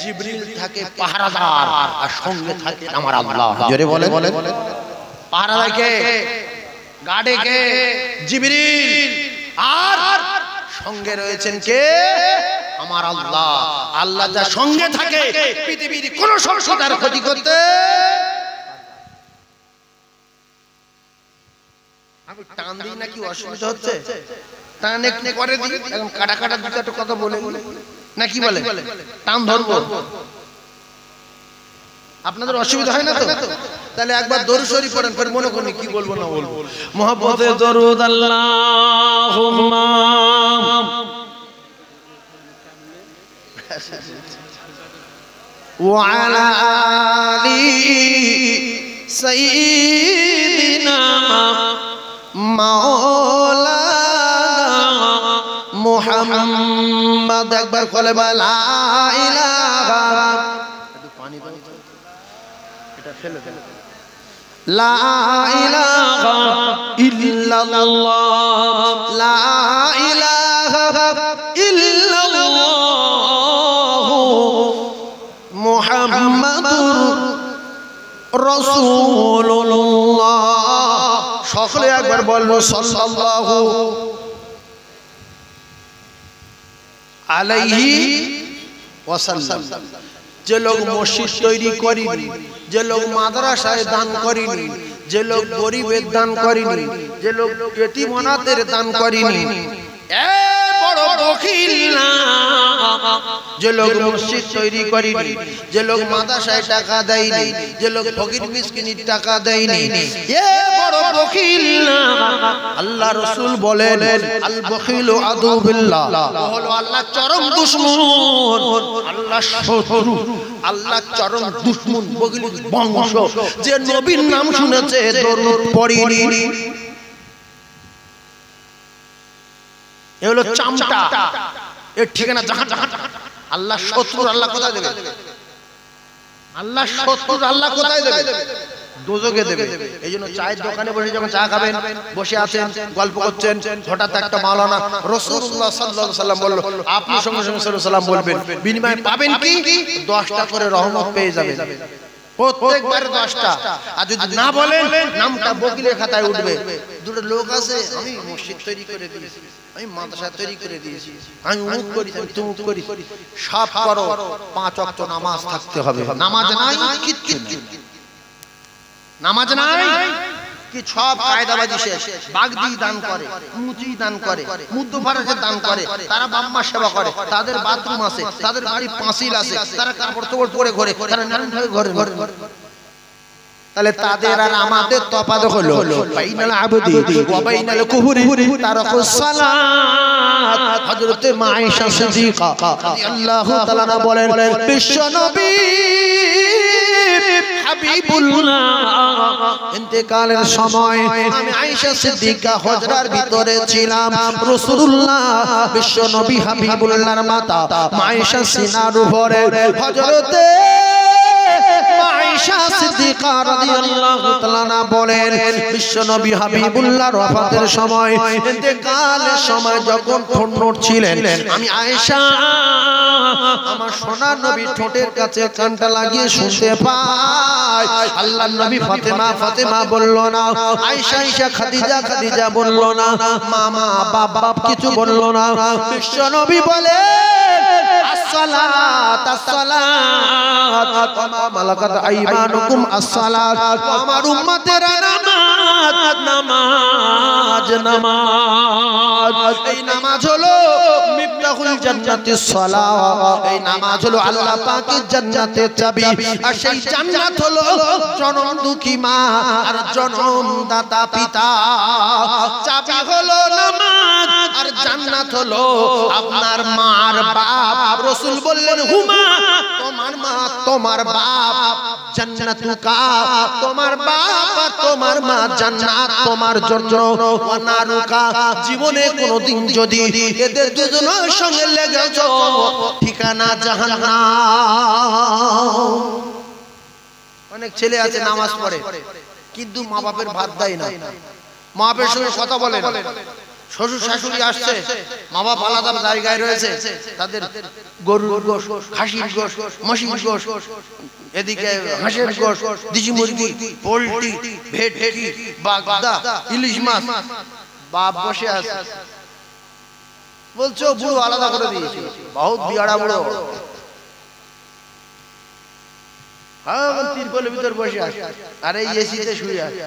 জিবরিল থাকে পাহারাদার, আর সঙ্গে থাকে আমার আল্লাহ। জোরে বলেন। পাহারাদার কে? গার্ডে কে? জিবরিল। আর সঙ্গে রয়েছেন কে? আমার আল্লাহ। আল্লাহ যার সঙ্গে থাকে পৃথিবীর কোন শক্তি তার ক্ষতি করতে। আমি টান দিই নাকি অসুবিধা হচ্ছে? টান একটু পরে দিই, এখন কাটা কাটা দুটো একটা কথা বলে নাকি বলে টান ধরবো? আপনাদের অসুবিধা হয় না তো? তাহলে একবার দরুদ শরীফ পড়েন, ফের মনে করেন কি বলবো না বলবো। মুহাব্বতে দরুদ আল্লাহুম্মা ওয়া আলা আলি সাইয়্যিদিনা মাওলানা মুহাম্মদ। একবার বলে লা ইলাহা লা ইলাহা ইল্লাল্লাহ লা ইলাহা ইল্লাল্লাহ মুহাম্মাদুর রাসূলুল্লাহ। সকলে একবার বলবো সাল্লাল্লাহু আলাইহি ওয়াসাল্লাম। যে লোক মসজিদ তৈরি করেনি, যে লোক মাদ্রাসায় দান করেনি, যে লোক গরিবের দান করেনি, যে লোক এতিম অনাথের দান করেনি, বড় বখিল না। যে লোক মসজিদ তৈরি করেনি, যে লোক মাদ্রাসায় টাকা দেয়নি, যে লোক ফকির মিসকিনের টাকা দেয়নি, এ বড় বখিল না। আল্লাহ রাসূল বলেন আল বখিলু আদু বিল্লাহ, হলো আল্লাহর চরম দুশমন, আল্লাহর শত্রু, আল্লাহর চরম দুশমন, বখিলের বংশ। যে নবীর নাম শুনেছে দরুদ পড়েনি, এ হলো চামটা, এর ঠিকানা জাহান্নাম। আল্লাহ শত্রু আল্লাহ কোথায় দেবে? আল্লাহ শত্রু আল্লাহ কোথায় দেবে? দোজখে দেবে। এইজন্য চায়ের দোকানে বসে যখন চা খাবেন, বসে আছেন, গল্প করছেন, হঠাৎ একটা মাওলানা রাসূলুল্লাহ সাল্লাল্লাহু আলাইহি ওয়াসাল্লাম বলল, আপনি সঙ্গে সঙ্গে সাল্লাল্লাহু আলাইহি ওয়াসাল্লাম বলবেন, বিনিময়ে পাবেন কি? 10টা করে রহমত পেয়ে যাবেন, প্রত্যেকবার 10টা। আর যদি না বলেন, নামটা বকিলের খাতায় উঠবে। দুটো লোক আছে, আমি মসজিদ তৈরি করে দিয়েছি, আমি মাদ্রাসা তৈরি করে দিয়েছি, আমি অমুক করি, আমি তমুক করি, সব করো, 5 ওয়াক্ত নামাজ থাকতে হবে। নামাজ নাই, কিচ্ছু নামাজ নাই কি, সব কায়দাবাজি শেষ। বাগদি দান করে, মুচি দান করে, মুদ্দফারাজের দান করে, তারা বাম্মা সেবা করে, তাদের বাথরুম আছে, তাদের বাড়ি পাঁচিল আছে, তারা কাপড় চোপড় পরে ঘরে, তারা নানান ভাবে ঘরে ঘরে। তাহলে তাদের আর আমাদের তফাৎ হলো বাইনাল আবদি ওয়া বাইনাল কুফরি তারাকুস সালাত। হযরত মা আয়েশা সিদ্দিকা রাদিয়াল্লাহু তাআলা বলেন, বিশ্ব নবী হাবিবুল্লাহ ইন্তেকালের সময় আমি আয়েশা সিদ্দিকা হুজরার ভিতরে ছিলাম। রাসূলুল্লাহ বিশ্ব নবী হাবিবুল্লাহর মাতা মা আয়েশা সিনার উপরে হযরতে আয়েশা সিদ্দিকা রাদিয়াল্লাহু তাআলা বলেন, বিশ্ব নবী হাবিবুল্লাহর ওয়াফাতের সময়, ইন্তেকালের সময় যখন ঠোঁট নড়ছিলেন, আমি আয়েশা আমার সোনার নবী ঠোঁটের কাছে কানটা লাগিয়ে শুনতে পাই। আল্লাহর নবী ফাতেমা ফাতেমা বলল না, আয়েশা আয়েশা, খাদিজা খাদিজা বলল না, মামা বাপ বাপ কিছু বলল না। বিশ্ব নবী বলে আসসালাত আসসালাত ওয়া মা মালাকাত আইমানুকুম আসসালাত। আমার উম্মতেরা নামাজ নামাজ নামাজ। এই নামাজ হলো মিফতাহুল জান্নাতিস সালাত, এই নামাজ হলো আল্লাহ পাকের জান্নাতের চাবি। আর সেই জান্নাত হলো জনম দুঃখী মা আর জনম দাতা পিতা। চাবি হলো নামাজ আর জান্নাত হলো আপনার মার বাপ। রাসূল বললেন, হুমা, তোমার মা তোমার বাপ জান্নাতুকা, তোমার বাপ আর তোমার মা জান্নাত তোমার জন্য। ওয়া নারুকা, জীবনে কোনদিন যদি এদের দুজনের সঙ্গে লেগে যাও, ঠিকানা জাহান্নাম। অনেক ছেলে আছে নামাজ পড়ে কিন্তু মা বাপের ভাত দেয় না, মা বাপের সঙ্গে কথা বলে না। শ্বশুর শাশুড়ি আসছে, মা বাপ আলাদা জায়গায় রয়েছে, তাদের গরুর গোশ, খাসির গোশ, মহিষের গোশ, এদিকে হাঁসের গোশ, দেশি মুরগি, পোল্ট্রি, ভেটকি, বাগদা, ইলিশ মাছ। বাপ বসে আছে, বলছো বুড়ো আলাদা করে দিয়েছি, বহুত বিয়াড়া বুড়ো। হ্যাঁ, তিরপলের ভিতর বসে আছে, আরে এসিতে শুয়ে আছে।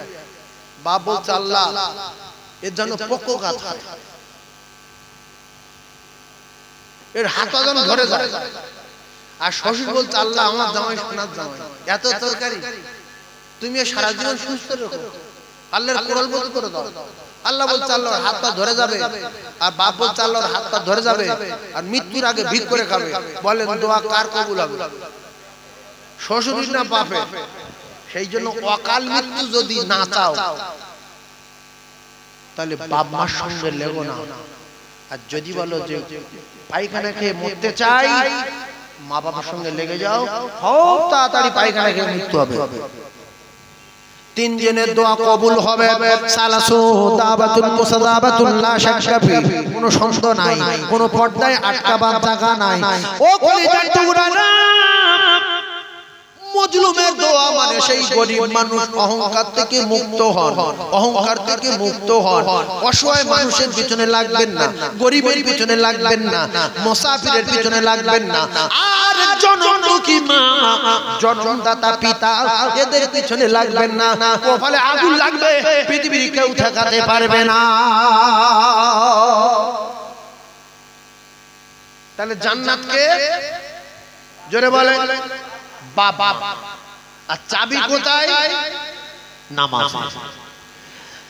বাপ বলছে, আল্লাহ এর জন্য পক্ষ কাজ হয়, এর হাতটা যেন ধরে যায়। আর শ্বশুর বলছে, আল্লাহ আমার জামাই সোনার জামাই, এত তরকারি, তুমি সারা জীবন সুস্থ রাখো, আল্লাহর কোরআন বলতে করে দাও। আল্লাহ বলছে, আল্লাহর হাতটা ধরে যাবে। আর বাপ বলছে, আল্লাহর হাতটা ধরে যাবে আর মৃত্যুর আগে ভিক করে খাবে। বলেন দোয়া কার কবুল হবে? শ্বশুর না বাপে? সেই জন্য অকাল মৃত্যু যদি না চাও, তাহলে বাপ মার সঙ্গে লেগো না। আর যদি বলো যে পায়খানা খেয়ে মরতে চাই, মা বাবার সঙ্গে লেগে যাও, খুব তাড়াতাড়ি পায়খানা খেয়ে মৃত্যু হবে। তিন জনের দোয়া কবুল হবে। সালাসু দাওয়াতুল মুসাদাবাতুল লা শাক্কা ফি, কোনো সন্দেহ নাই, কোনো পর্দায় আটকাবার জায়গা নাই। ও কলিজার টুকরারা, মজলুমের দোয়া মানে সেই গরিব মানুষ অহংকার থেকে মুক্ত হন, অহংকার থেকে মুক্ত হন। অসহায় মানুষের পিছনে লাগবেন না, গরিবের পিছনে লাগবেন না, মুসাফিরের পিছনে লাগবেন না, আর জনমুখী মা, জন্মদাতা পিতা, এদের পিছনে লাগবেন না। কপালে আগুন লাগবে, পৃথিবীর কেউ ঠেকাতে পারবে না। তাহলে জান্নাতকে জোরে বলে বাবা, আর চাবি কোথায়? নামাজ।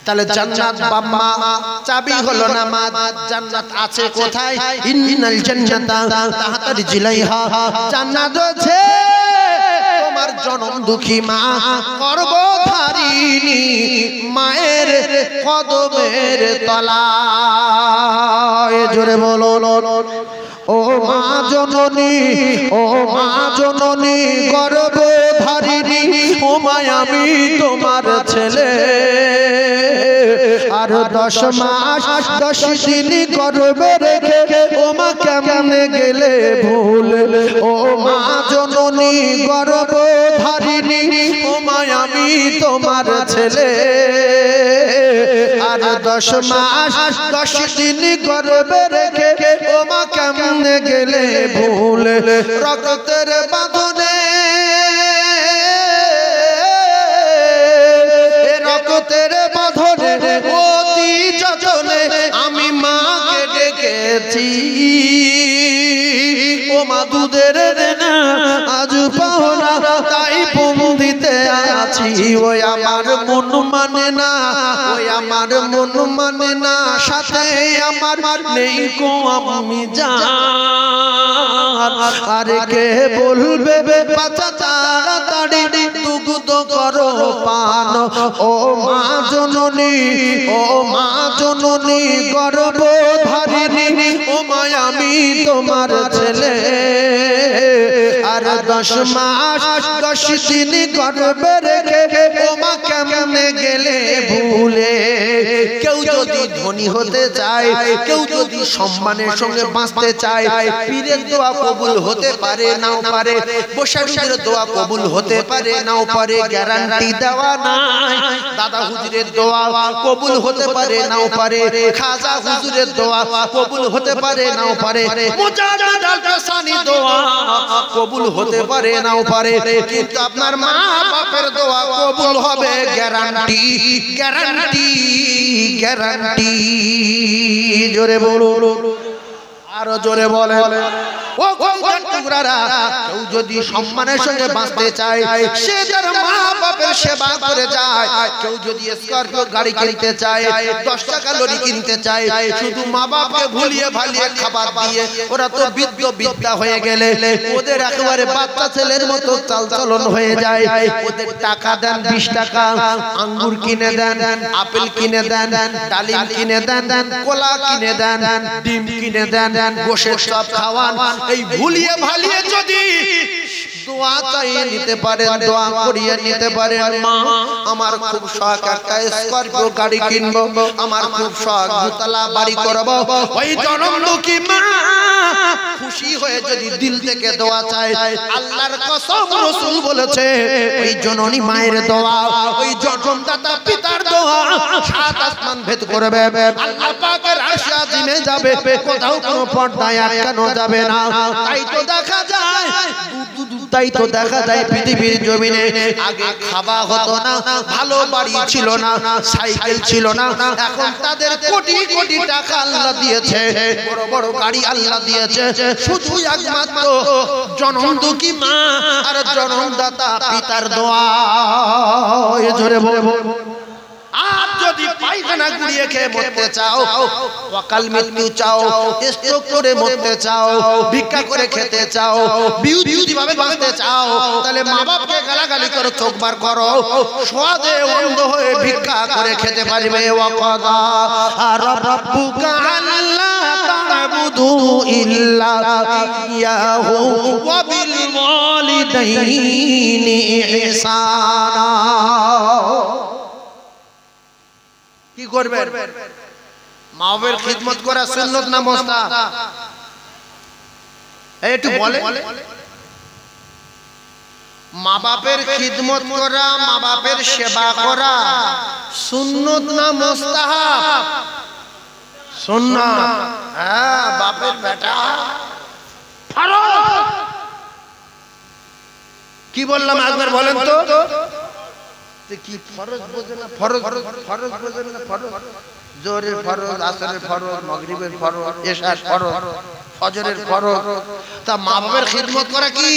তাহলে জান্নাত বাবা, চাবি হলো নামাজ। জান্নাত আছে কোথায়? ইন্নাল জান্নাতা তাহতা রিজলাইহা, জান্নাত আছে তোমার জনম দুঃখী মা, গর্ভধারিণী মায়ের কদমের তলায়। জোরে বলো ও মা জননী, ও মা জননী গর্ভধারিণী, ও মা আমি তোমার ছেলে, আর 10 মাস 10 দিন গর্ভে রেখে ও মা কেমনে গেলে ভুল। ও মা জননী গর্ভধারিণী, ও মা আমি তোমার ছেলে, আর 10 মাস 10 দিন গর্ভে রেখে ও মা কেমনে গেলে ভুল। রক্তের বাঁধনে, রক্তের বাঁধনে অতি যতনে আমি মাকে ডেকেছি। ও মা দুধের দেনা আজ পাও না, তাই বন্দিতে আছি। ওই আমার মন মানে না, ওই আমার মন মানে না, সাথে আমার নেই গো আমি জান। আর কে বলবে বাচ্চা তাড়াতাড়ি দুগ্ধ করো পান। ও মা জননী, ও মা জননী গর্ভধারিণী, ও মা আমি তোমার ছেলে, আর 10 মাস 10 দিন গর্ভে রেখে ও মা কেমনে গেলে ভুলে। কেউ যদি ধনী হতে চায়, কেউ যদি সম্মানের সঙ্গে বাঁচতে চায়, পীরের দোয়া কবুল হতে পারে নাও পারে, বসারুদের দোয়া কবুল হতে পারে নাও পারে, গ্যারান্টি দেওয়া নাই। দাদা হুজুরের দোয়া কবুল হতে পারে নাও পারে, খাজা হুজুরের দোয়া কবুল হতে পারে নাও পারে, মুজাদ্দিদ আল-কাসানি দোয়া কবুল হতে পারে নাও পারে, কিন্তু আপনার মা বাপের দোয়া কবুল হবে গ্যারান্টি, গ্যারান্টি, গ্যারান্টি। জোরে বলুন, আরো জোরে বলেন। ও টুকরারা, কেউ যদি সম্মানের সঙ্গে বাঁচতে চায়, সে তার মা বাপের সেবা করে যায়। কেউ যদি স্করপিও গাড়ি কিনতে চায়, 10 টাকা লরি কিনতে চায়, শুধু মা বাপকে ভুলিয়ে ভালিয়ে খাবার দিয়ে ওরা তো বিদ্যা হয়ে গেলে ওদের একেবারে বাচ্চা ছেলের মতো চালচলন হয়ে যায়। ওদের টাকা দেন 20 টাকা, আঙ্গুর কিনে দেন, আপেল কিনে দেন, ডালিম কিনে দেন, কলা কিনে দেন, ডিম কিনে দেন, গোশের সব খাওয়ান। এই ভুলিয়ে ভালিয়ে যদি দোয়া চাইয়ে নিতে পারেন, দোয়া করিয়ে নিতে পারেন, মা আমার খুব শখ একটা স্করপিও গাড়ি কিনবো, আমার খুব শখ দুতলা বাড়ি করব, ওই জনমদুখী মা খুশি হয়ে যদি দিল থেকে দোয়া চায়, আল্লাহর কসম রাসূল বলেছে ওই জননী মায়ের দোয়া, ওই জন্মদাতা পিতার দোয়া 7 আসমান ভেদ করবে, আল্লাহ পাকের আরশে আজিমে যাবে, কোথাও কোনো পর্দায় আটকানো যাবে না। তাই তো দেখা যায়, তাই তো দেখা যায় পৃথিবীর জমিনে আগে খাওয়া হতো না, ভালো বাড়ি ছিল না, সাইকেল ছিল না, এখন তাদের কোটি কোটি টাকা আল্লাহ দিয়েছে, বড় বড় গাড়ি আল্লাহ দিয়েছে, শুধু একমাত্র জনমদুখী মা আর জনমদাতা পিতার দোয়া। জোরে বলে আজ যদি পায়খানা গুড়িয়ে খেয়ে মরতে চাও, অকাল মৃত্যু চাও, স্ট্রোক করে মরতে চাও, ভিক্ষা করে খেতে চাও, বিউটি ভাবে বাঁচতে চাও, তাহলে মা বাপকে গালাগালি করে চোখ বার করো, স্বাদে অন্ধ হয়ে ভিক্ষা করে খেতে পারবে। ওয়াকাদা রাব্বুকা আল্লা তা'বুদু ইল্লা ইয়াহু ওয়া বিল ওয়ালিদাইনি ইহসানা। কি করবেন? মা বাবার খিদমত করা সুন্নাত না মুস্তাহাব? একটু বলে। মা বাপের খিদমত করা, মা বাপের সেবা করা সুন্নাত না মুস্তাহাব? সুন্নাত। হ্যাঁ, বাপের বেটা ফরজ। কি বললাম একবার বলেন তো? কি ফরজ বোঝে না? ফরজ ফরজ বোঝে না? ফরজ জোহরের ফরজ, আসরের ফরজ, মাগরিবের ফরজ, এশার ফরজ, ফজরের ফরজ। তা মা বাবার খিদমত করা কি?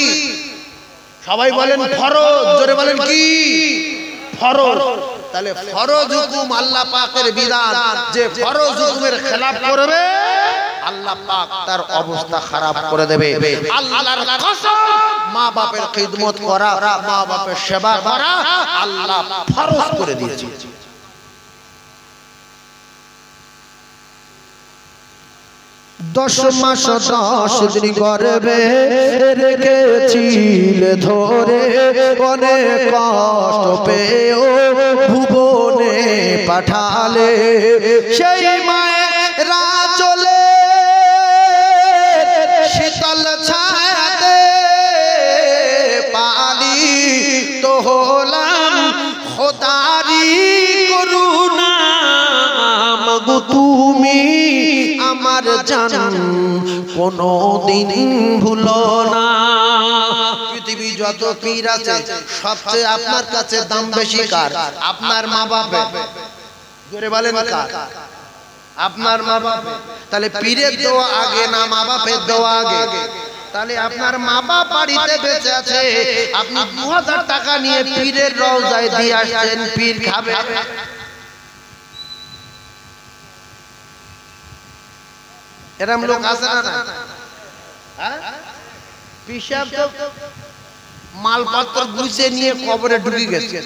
সবাই বলেন ফরজ, জোরে বলেন কি? ফরজ। তাহলে ফরজ হুকুম আল্লাহ পাকের বিধান, যে ফরজ হুকুমের খেলাফ করবে আল্লাহ পাক তার অবস্থা খারাপ করে দেবে। আল্লাহর কসম, মা বাপের খিদমত করা, মা বাপের সেবা করা আল্লাহ ফরজ করে দিয়েছে। 10 মাস 10 দিন গর্ভে রেখেছিলে ধরে, অনেক কষ্ট পেয়েও ভুবনে পাঠালে, সেই মায়েরা চলে শীতল ছায়াতে পালিত হলাম খোদারি করুণা। মাগো তুমি আমার জান কোনদিন ভুলো না। পৃথিবী যত পীর আছে সবচেয়ে আপনার কাছে দাম বেশি কার? আপনার মা বাপের। জোরে বলেন কার? আপনার মা বাপ। তাহলে পীরের দোয়া আগে না মা বাপের দোয়া আগে? তাহলে আপনার মা বাপ বাড়িতে বেঁচে আছে, আপনি 2000 টাকা নিয়ে পীরের রওজায় দিয়ে আসছেন, পীর খাবে? এরম লোক আছে না? পিসাব তো মালপত্র গুছিয়ে নিয়ে কবরে ঢুকে গেছে।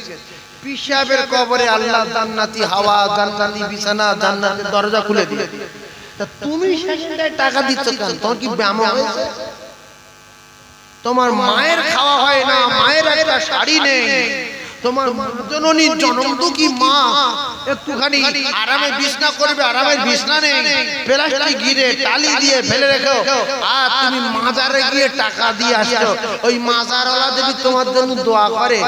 পিসাবের কবরে আল্লাহ জান্নাতি হাওয়া, জান্নাতি বিছানা, জান্নাতের দরজা খুলে দিয়ে, তা তুমি সেখানটায় টাকা দিচ্ছ কেন? তোমার কি ব্যায়াম হয়েছে? তোমার মায়ের খাওয়া হয় না, মায়ের একটা শাড়ি নেই, তোমার জননীর জনমদুখী মা একটুখানি আরামে বিছনা করবে, আরামের বিছনা নেই, প্লাস্টিক ঘিরে টালি দিয়ে ফেলে রেখো, আর তুমি মাজারে গিয়ে টাকা দিয়ে আসছো। ওই মাজারওয়ালা যদি তোমার জন্য দোয়া করে,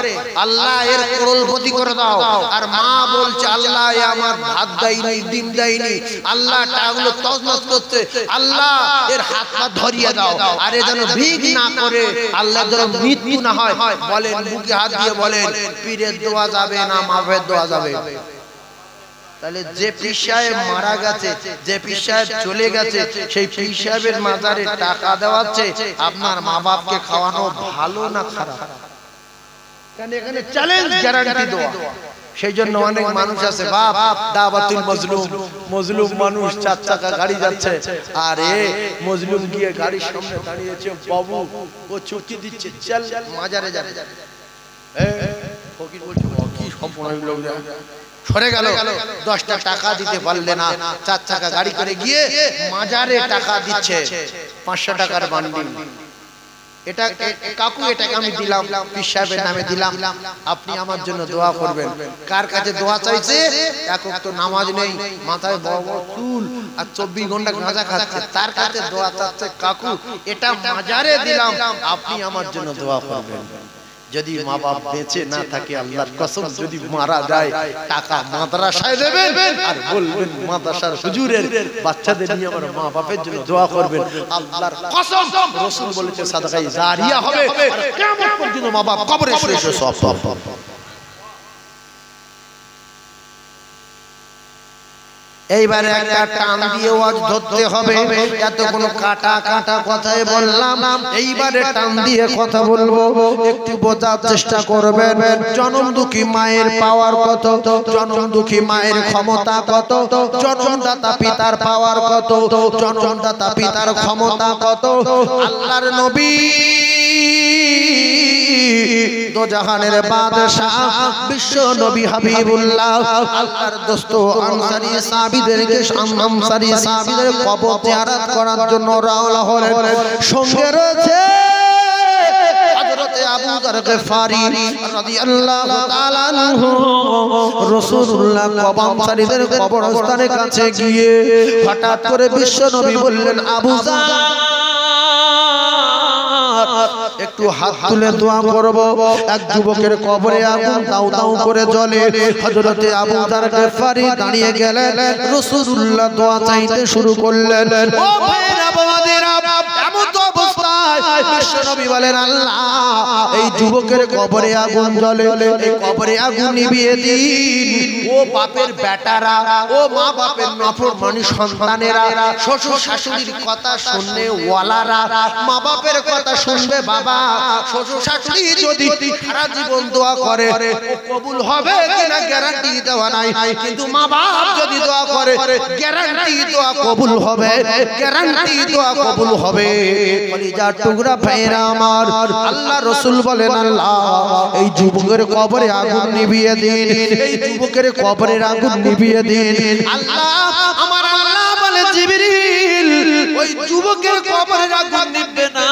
আল্লাহ এর করোড়পতি করে দাও, আর মা বলছে আল্লাহ এ আমার ভাত দেয়নি, ডিম দেয়নি, আল্লাহ টাকাগুলো তছনছ করছে, আল্লাহ এর হাত পা ধরিয়ে দাও, আর এ যেন ভিক না করে, আল্লাহ যেন মৃত্যু না হয়। বলেন, বুকে হাত দিয়ে বলেন, পীরের দোয়া যাবে না মা বাপের দোয়া যাবে? তাহলে যে পীর সাহেব মারা গেছে, যে পীর সাহেব চলে গেছে, সেই পীর সাহেবের মাজারে টাকা দেওয়াচ্ছে, আপনার মা বাপকে খাওয়ানো ভালো না খারাপ? কারণ এখানে চ্যালেঞ্জ গ্যারান্টি দোয়া। সেই জন্য অনেক মানুষ আছে, বাপ দাওয়াতুল মজলুম, মজলুম মানুষ 4 চাকা গাড়ি যাচ্ছে, আর এ মজলুম গিয়ে গাড়ির সামনে দাঁড়িয়েছে, বাবু ও চুক্তি দিচ্ছে, চল মাজারে যাবে। ফকির বলছে কি সম্পূর্ণ লোক সরে গেল, 10টা টাকা দিতে পারলে না, 4 চাকা গাড়ি করে গিয়ে মাজারে টাকা দিচ্ছে, 500 টাকার বান্ডিল। এটা কাকু, এটাকে আমি দিলাম, পীর সাহেবের নামে দিলাম, আপনি আমার জন্য দোয়া করবেন। কার কাছে দোয়া চাইছে? একক তো নামাজ নেই, মাথায় বড় বড় চুল, আর 24 ঘন্টা গাঁজা খাচ্ছে, তার কাছে দোয়া চাচ্ছে, কাকু এটা মাজারে দিলাম, আপনি আমার জন্য দোয়া করবেন। যদি মা বাপ বেঁচে না থাকে, আল্লাহর কসম যদি মারা যায়, টাকা মাদ্রাসায় দেবেন আর বলবেন মাদ্রাসার হুজুরের বাচ্চাদের নিয়ে আমার মা বাপের জন্য দোয়া করবেন। আল্লাহর কসম, রাসূল বলেছে সাদাকায়ে জারিয়া হবে, আর কিয়ামত পর্যন্ত মা বাপ কবরে শুয়ে সব পাবে। এইবারে একটা টান দিয়ে ওয়াজ ধরতে হবে, এত কোনো কাটা কাটা কথাই বললাম, এইবারে টান দিয়ে কথা বলবো, একটু বোঝার চেষ্টা করবেন। জনমদুখী মায়ের পাওয়ার কত, জনমদুখী মায়ের ক্ষমতা কত, জনমদাতা পিতার পাওয়ার কত, জনমদাতা পিতার ক্ষমতা কত। আল্লাহর নবী দো জাহানের বাদশা বিশ্ব নবী হাবিবুল্লাহ, আল্লাহর দোস্ত আনসারী সাহাবীদেরকে, আনসারী সাহাবীদের কবর জিয়ারত করার জন্য রওনা হলেন। সঙ্গে রয়েছে আবু যার গফারি রাদিয়াল্লাহু তাআলা আনহু রাসূলুল্লাহ কবরস্থানীদের কবরস্থানের কাছে গিয়ে হঠাৎ করে বিশ্ব নবী বললেন আবু যার একটু হাত তুলে দোয়া করব। এক যুবকের কবরে আগুন দাউ দাউ করে জ্বলে। হযরতে আবু যার গফারি দাঁড়িয়ে গেলেন, রাসূলুল্লাহ দোয়া চাইতে শুরু করলেন। ও ভাইরা বাবাদেরা, এমন তো অবস্থায় বিশ্বনবী বলেন আল্লাহ এই যুবকের কবরে আগুন জ্বলে, এই কবরে আগুন নিভিয়ে দিন। ও বাপের বেটারা, ও মা বাপের নাফরমানি সন্তানেরা, শ্বশুর শাশুড়ির কথা শুনলে ওয়ালারা, মা বাপের কথা শুনবে বাবা। শ্বশুর শাশুড়ি যদি সারা জীবন দোয়া করে কবুল হবে কিনা গ্যারান্টি দেওয়া নাই, কিন্তু মা বাপ যদি দোয়া করে গ্যারান্টি দোয়া কবুল হবে, গ্যারান্টি দোয়া কবুল হবে। কলিজার টুকরা ভাইরা আমার, আল্লাহ রাসূল বলেন আল্লাহ এই যুবকের কবরে আগুন নিভিয়ে দিন, এই যুবকের কবরের আগুন নিভিয়ে দিন। আল্লাহ আমার আল্লাহ বলে জিবরিল ওই যুবকের কবরের আগুন নিভবে না,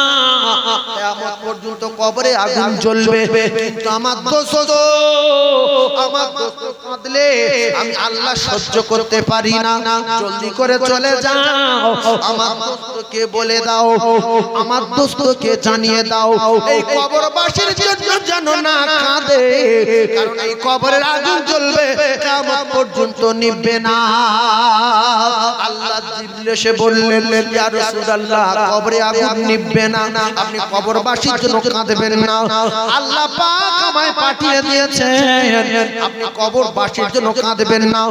কিয়ামত পর্যন্ত কবরে আগুন জ্বলবে। কিন্তু আমার দোস্ত কাঁদলে আমি আল্লাহ সহ্য করতে পারি না, জলদি করে চলে যাও। আমার দোস্তকে বলে দাও, আমার দোস্তকে জানিয়ে দাও এই কবরবাসীর জন্য যেন না কাঁদে, কারণ এই কবরের আগুন জ্বলবে, কিয়ামত পর্যন্ত নিভবে না। আল্লাহ জিবরিল এসে বললেন ইয়া রাসূলুল্লাহ কবরে আগুন নিভবে না, আপনি কবরবাসীর জন্য কাঁদবেন না। আল্লাহ পাক আমায় পাঠিয়ে দিয়েছেন আপনি কবরবাসীর জন্য কাঁদবেন না।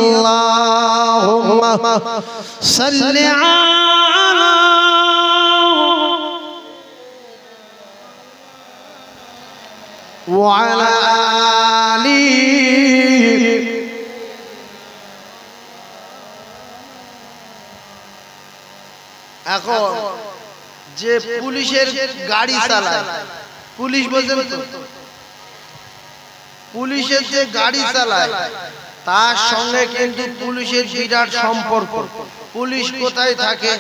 আল্লাহুম্মা সাল্লি আলা ওয়া আলা আলি এখন যে পুলিশের গাড়ি চালায়, পুলিশ বলছেন তো, পুলিশের যে গাড়ি চালায় তার সঙ্গে কিন্তু পুলিশের বিরাট সম্পর্ক। পুলিশ কোথায় থাকে,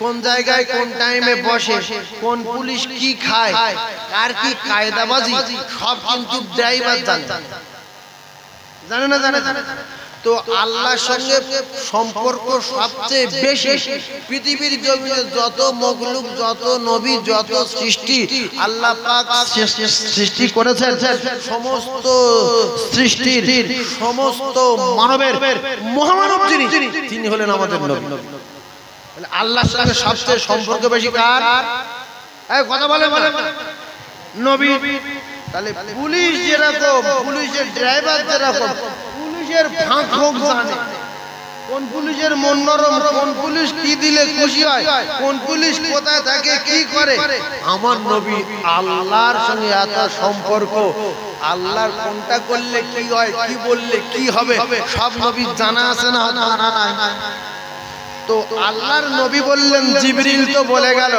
কোন জায়গায়, কোন টাইমে বসে, কোন পুলিশ কি খায়, কার কি কায়দাবাজি, সব কিন্তু ড্রাইভার জানে, জানে না? জানে। তো আল্লাহর সঙ্গে সম্পর্ক সবচেয়ে বেশি। পৃথিবীর জমিনে যত মখলুক, যত নবী, যত সৃষ্টি আল্লাহ পাক সৃষ্টি করেছেন, সমস্ত সৃষ্টির সমস্ত মানবের মহামানব যিনি, তিনি হলেন আমাদের নবী। আল্লাহর সঙ্গে সবচেয়ে সম্পর্ক বেশি কার? কথা বলে নবী। তাহলে পুলিশ যেরকম, পুলিশের ড্রাইভার যেরকম, পুলিশের ফাঁক হোক জানে, কোন পুলিশের মন নরম, কোন পুলিশ কি দিলে খুশি হয়, কোন পুলিশ কোথায় থাকে, কি করে। আমার নবী আল্লাহর সঙ্গে এত সম্পর্ক, আল্লাহর কোনটা করলে কি হয়, কি বললে কি হবে, সব নবীর জানা আছে না? জানা নাই। তো আল্লাহর নবী বললেন, জিবরিল তো বলে গেল,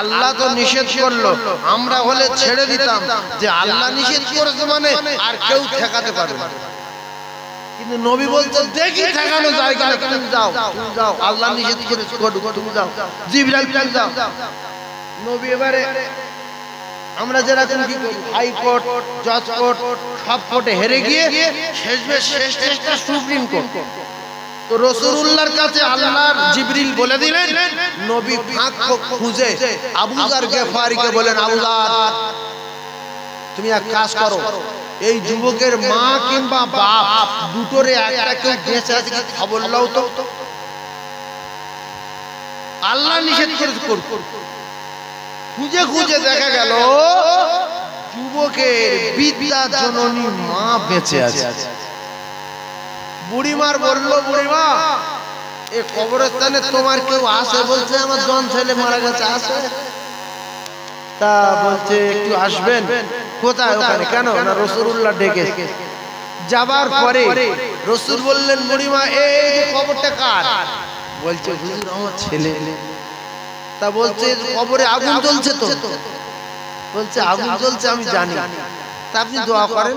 আল্লাহ তো নিষেধ করলো, আমরা হলে ছেড়ে দিতাম যে আল্লাহ নিষেধ করেছে মানে আর কেউ ঠেকাতে পারবে না। কিন্তু নবী বলছে দেখি ঠেকানো যায় কিনা, তুমি যাও, তুমি যাও, আল্লাহ নিষেধ করেছে তুমি যাও, জিবরাইল যাও। নবী এবারে আমরা যেরকম কি করি, হাইকোর্ট, জজ কোর্ট, সব কোর্টে হেরে গিয়ে শেষ সুপ্রিম কোর্ট, তো রাসূলুল্লাহর কাছে আল্লাহর জিবরিল বলে দিলেন, নবী ফাঁক খুঁজে আবু যার গেফারিকে বলেন, আবু যার তুমি এক কাজ করো, এই যুবকের মা কিংবা বাপ দুটোরে একটা কেউ বেঁচে আছে কি খবর নাও তো। আল্লাহ নিষেধ করেছে খুঁজে খুঁজে দেখা গেল যুবকের বিদ্যা জননী মা বেঁচে আছে। বুড়িমার বলল, বুড়িমা এই কবরস্থানে তোমার কেউ আসে? বলছে আমার জন ছেলে মারা গেছে, আসে। তা বলছে একটু আসবেন। কোথায়? ওখানে। কেন? না রাসূলুল্লাহ ডেকে। যাবার পরে রাসূল বললেন, বুড়িমা এই কবরটা কার? বলছে হুজুর আমার ছেলে। তা বলছে কবরে আগুন জ্বলছে তো? বলছে আগুন জ্বলছে আমি জানি, তা আপনি দোয়া করেন।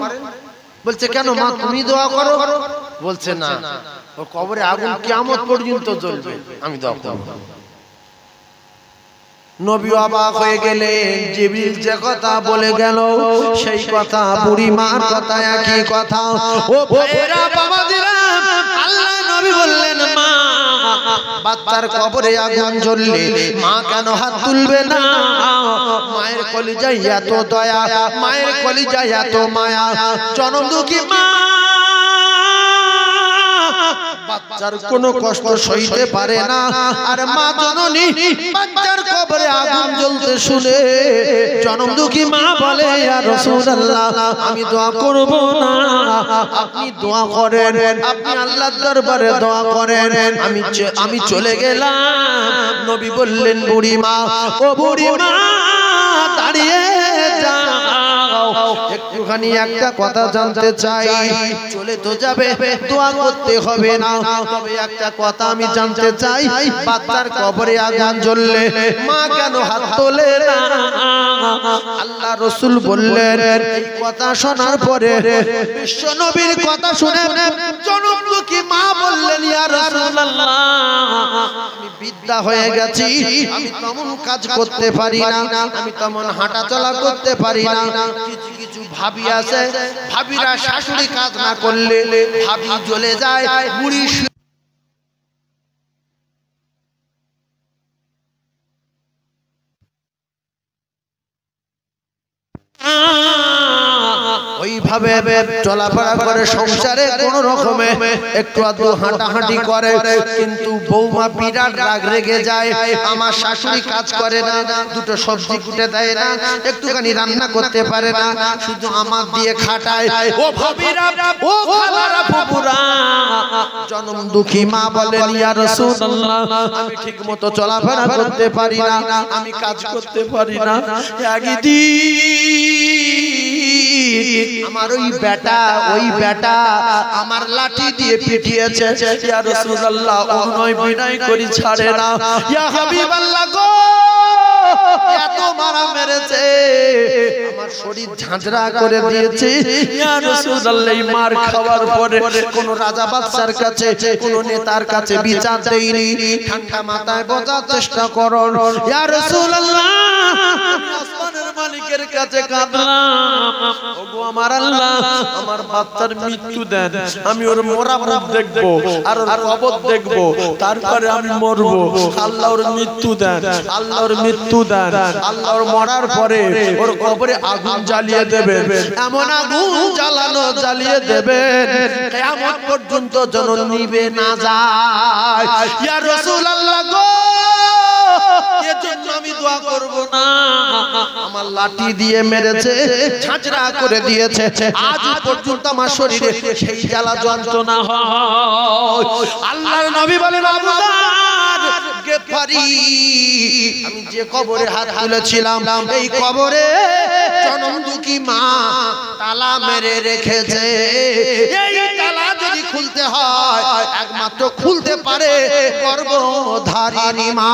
বলছে কেন মা তুমি দোয়া করো? বলছে না, ও কবরে আগুন কিয়ামত পর্যন্ত জ্বলবে, আমি দোয়া করব। নবী অবাক হয়ে গেলেন, জিবরিল যে কথা বলে গেল সেই কথা, বুড়ি মার কথা একই কথা। ও ভাইরা বাবাজিরা, আল্লাহ নবী বললেন, মা বাচ্চার কবরে আগুন জ্বললে মা কেন হাত তুলবে না? মায়ের কলিজায় এত দয়া, মায়ের কলিজায় এত মায়া। জনম দুঃখী মা বাচ্চার কোনো কষ্ট সইতে পারে না, আর মা জননী বাচ্চার কবরে আগুন জ্বলতে শুনে জনম দুঃখী মা বলে, ইয়া রাসূলুল্লাহ আমি দোয়া করব না, আপনি দোয়া করেন, আপনি আল্লাহর দরবারে দোয়া করেন, আমি চলে গেলাম। নবী বললেন, বুড়ি মা, ও বুড়ি মা দাঁড়িয়ে যাও, একটুখানি একটা কথা জানতে চাই। চলে তো যাবে, দোয়া করতে হবে না, তবে একটা কথা আমি জানতে চাই, বাচ্চার কবরে আগুন জ্বললে মা কেন হাত তোলে না? আল্লাহ রাসূল বললেন, এই কথা শোনার পরে বিশ্ব নবীর কথা শুনে জনম দুঃখী মা বললেন, ইয়া রাসূলুল্লাহ আমি বিদ্যা হয়ে গেছি, আমি তেমন কাজ করতে পারি না, আমি তেমন হাঁটা চলা করতে পারি না। কিছু কিছু ভাবি আছে, ভাবিরা শাশুড়ি কাজ না করলে ভাবি জ্বলে যায়, বুড়ি ওইভাবে চলাফেরা করে সংসারে কোন রকমে একটু আধটু হাঁটাহাঁটি করে, কিন্তু বৌমা বিরাট রাগ রেগে যায়, আমার শাশুড়ি কাজ করে না, দুটো সবজি কুটে দেয় না, একটুখানি রান্না করতে পারে না, শুধু আমার দিয়ে খাটায়। ও ভাবিরা, ও খালারা, ফুপুরা, জনম দুঃখী মা বলেন, ইয়া রাসূলুল্লাহ আমি ঠিকমতো চলাফেরা করতে পারি না, আমি কাজ করতে পারি না। আমার ওই বেটা আমার লাঠি দিয়ে পিটিয়েছে, ইয়া রাসূলুল্লাহ অনুনয় বিনয় করি ছাড়ে না, ইয়া হাবিবাল্লাহ গো এত মারা মেরেছে, আমার শরীর ঝাঁঝরা করে দিয়েছে, ইয়া রাসূলুল্লাহ মার খাওয়ার পরে কোন রাজা বাদশার কাছে, কোন নেতার কাছে বিচার দেইনি, ঠান্ডা মাথায় বোঝার চেষ্টা করো, ইয়া রাসূলুল্লাহ আসমানের মালিকের কাছে কাঁদলাম, ওগো আমার আল্লাহ আমার বাচ্চার মৃত্যু দেন, আমি ওর মরা মুখ দেখবো আর ওর কবর দেখবো, তারপরে আমি মরবো, আল্লাহ ওর মৃত্যু দেন, আল্লাহ ওর মৃত্যু দেন, আল্লাহ ওর মরার পরে ওর কবরে আগুন জ্বালিয়ে দেবেন, এমন আগুন জ্বালিয়ে দেবেন কিয়ামত পর্যন্ত যেন নিভে না যায়। ইয়া রাসূলুল্লাহ গো এজন্য আমি দোয়া করব না, আমার লাঠি দিয়ে মেরেছে, ঝাঁঝরা করে দিয়েছে, আজ পর্যন্ত আমার শরীরে সেই জ্বালা যন্ত্রণা হয়। আল্লাহর নবী বলেন, আবু যার গেফারি আমি যে কবরে হাত তুলেছিলাম, এই কবরে জনম দুঃখী মা তালা মেরে রেখেছে, এই তালা যদি খুলতে হয় একমাত্র খুলতে পারে গর্ভধারিণী মা।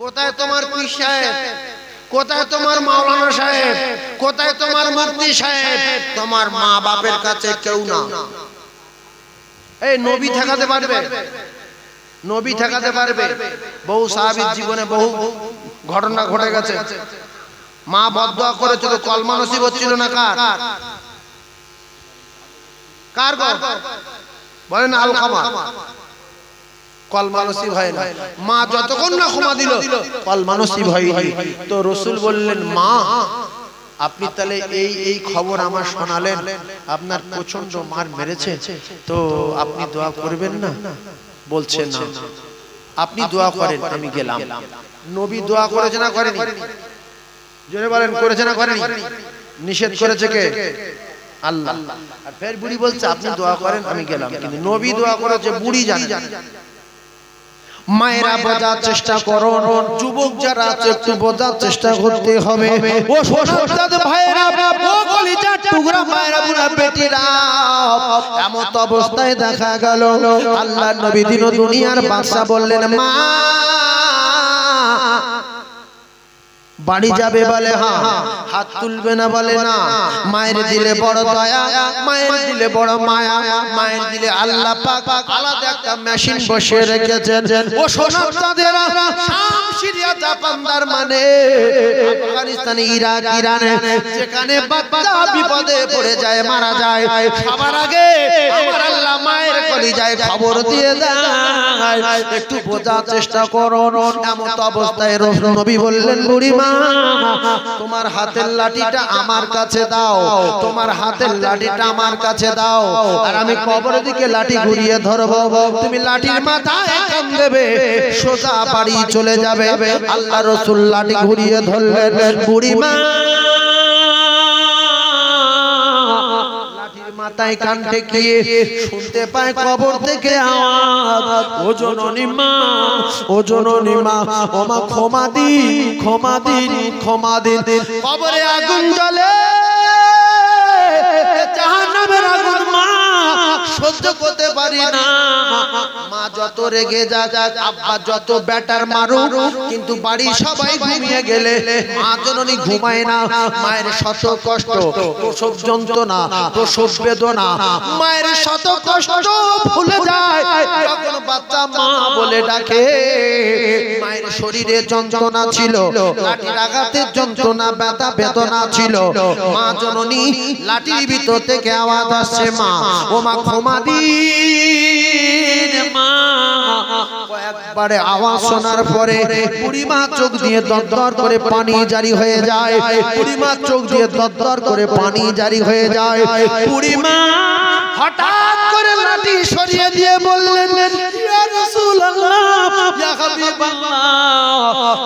কোথায় তোমার পীর সাহেব, কোথায় তোমার মাওলানা সাহেব, কোথায় তোমার মুফতি সাহেব? তোমার মা বাপের কাছে কেউ না। এই নবী ঠেকাতে পারবে? নবী ঠেকাতে পারবে? বহু সাহাবীর জীবনে বহু ঘটনা ঘটে গেছে, মা বদদোয়া করেছিল, কলমা নসিব হচ্ছিল না কার? কার ঘর বলেন? আলকামা। কলমা নসিব হয় না। মা যতক্ষণ না ক্ষমা দিল কলমা নসিব হয়নি। তো রাসূল বললেন, মা আপনি তাহলে এই খবর আমার শোনালেন, আপনার প্রচন্ড মার মেরেছে, তো আপনি দোয়া করবেন না? বলছেন না। আপনি দোয়া করেন, আমি গেলাম। নবী দোয়া করেছে না করেনি? জোরে বলেন, করেছে না করেনি? নিষেধ করেছে কে? আল্লাহ। আর ফের বুড়ি বলছে আপনি দোয়া করেন, আমি গেলাম। কিন্তু নবী দোয়া করেছে, বুড়ি জানে। মায়েরা বোঝার চেষ্টা করো, যুবক যারা আছে একটু বোঝার চেষ্টা করতে হবে। ও সোনার ভাইরা, ও কলিজার টুকরা মায়েরা, বুড়া বেটিরা, এমন অবস্থায় দেখা গেল আল্লাহর নবী দিন দুনিয়ার বাদশা বললেন, মা বাড়ি যাবে বলে হ্যাঁ, হাত তুলবে না বলে না। মায়ের দিলে বড় দয়া, মায়ের দিলে বড় মায়া, মায়ের দিলে আল্লাহ পাক আলাদা একটা মেশিন বসিয়ে রেখেছেন। ও সোনার চাঁদেরা, শাম, সিরিয়া, জাপানদার মানে আফগানিস্তান, ইরাক, ইরানে যেখানে বাচ্চা বিপদে পড়ে যায়, মারা যায়, সবার আগে আমার আল্লাহ মায়ের কলিজায় খবর দিয়ে দেয়। একটু বোঝার চেষ্টা করো। এমন অবস্থায় রাসূল নবী বললেন, বুড়ি মা তোমার হাতের লাঠিটা আমার কাছে দাও, তোমার হাতের লাঠিটা আমার কাছে দাও, আর আমি কবরের দিকে লাঠি ঘুরিয়ে ধরবো, তুমি লাঠির মাথায় কান দেবে, সোজা বাড়ি চলে যাবে। আল্লাহ রাসূল লাঠি ঘুরিয়ে ধরলেন। বুড়ি মা লাঠির মাথায় কান ঠেকিয়ে শুনতে পায় কবর থেকে আওয়াজ, ও জননী মা, ও জননী মা, ও মা ক্ষমা দিন, ক্ষমা দিন, ক্ষমা দিন। কবরে আগুন জ্বলে, জাহান্নামের আগুন মা সহ্য করতে পারি না। মা যত রেগে যাক, আব্বা যত ব্যাটার মারুক, কিন্তু বাড়ির সবাই ঘুমিয়ে গেলে মা জননী ঘুমায় না। মায়ের শত কষ্ট, প্রসব যন্ত্রণা, প্রসব বেদনা, মায়ের শত কষ্ট ভুলে যায় যখন বাচ্চা মা বলে ডাকে। মায়ের শরীরে যন্ত্রণা ছিল, লাঠির আঘাতের যন্ত্রণা, ব্যথা বেদনা ছিল। মা জননী লাঠির ভিতর থেকে আওয়াজ আসছে, মা, ও মা ক্ষমা দিন মা। কয়েকবারে আওয়াজ শোনার পরে বুড়িমা চোখ দিয়ে দরদর করে পানি জারি হয়ে যায়। বুড়িমা চোখ দিয়ে দরদর করে পানি জারি হয়ে যায়। বুড়িমা হঠাৎ করে লাঠি সরিয়ে দিয়ে বললেন, ইয়া রাসূলুল্লাহ, ইয়া হাবিবাল্লাহ,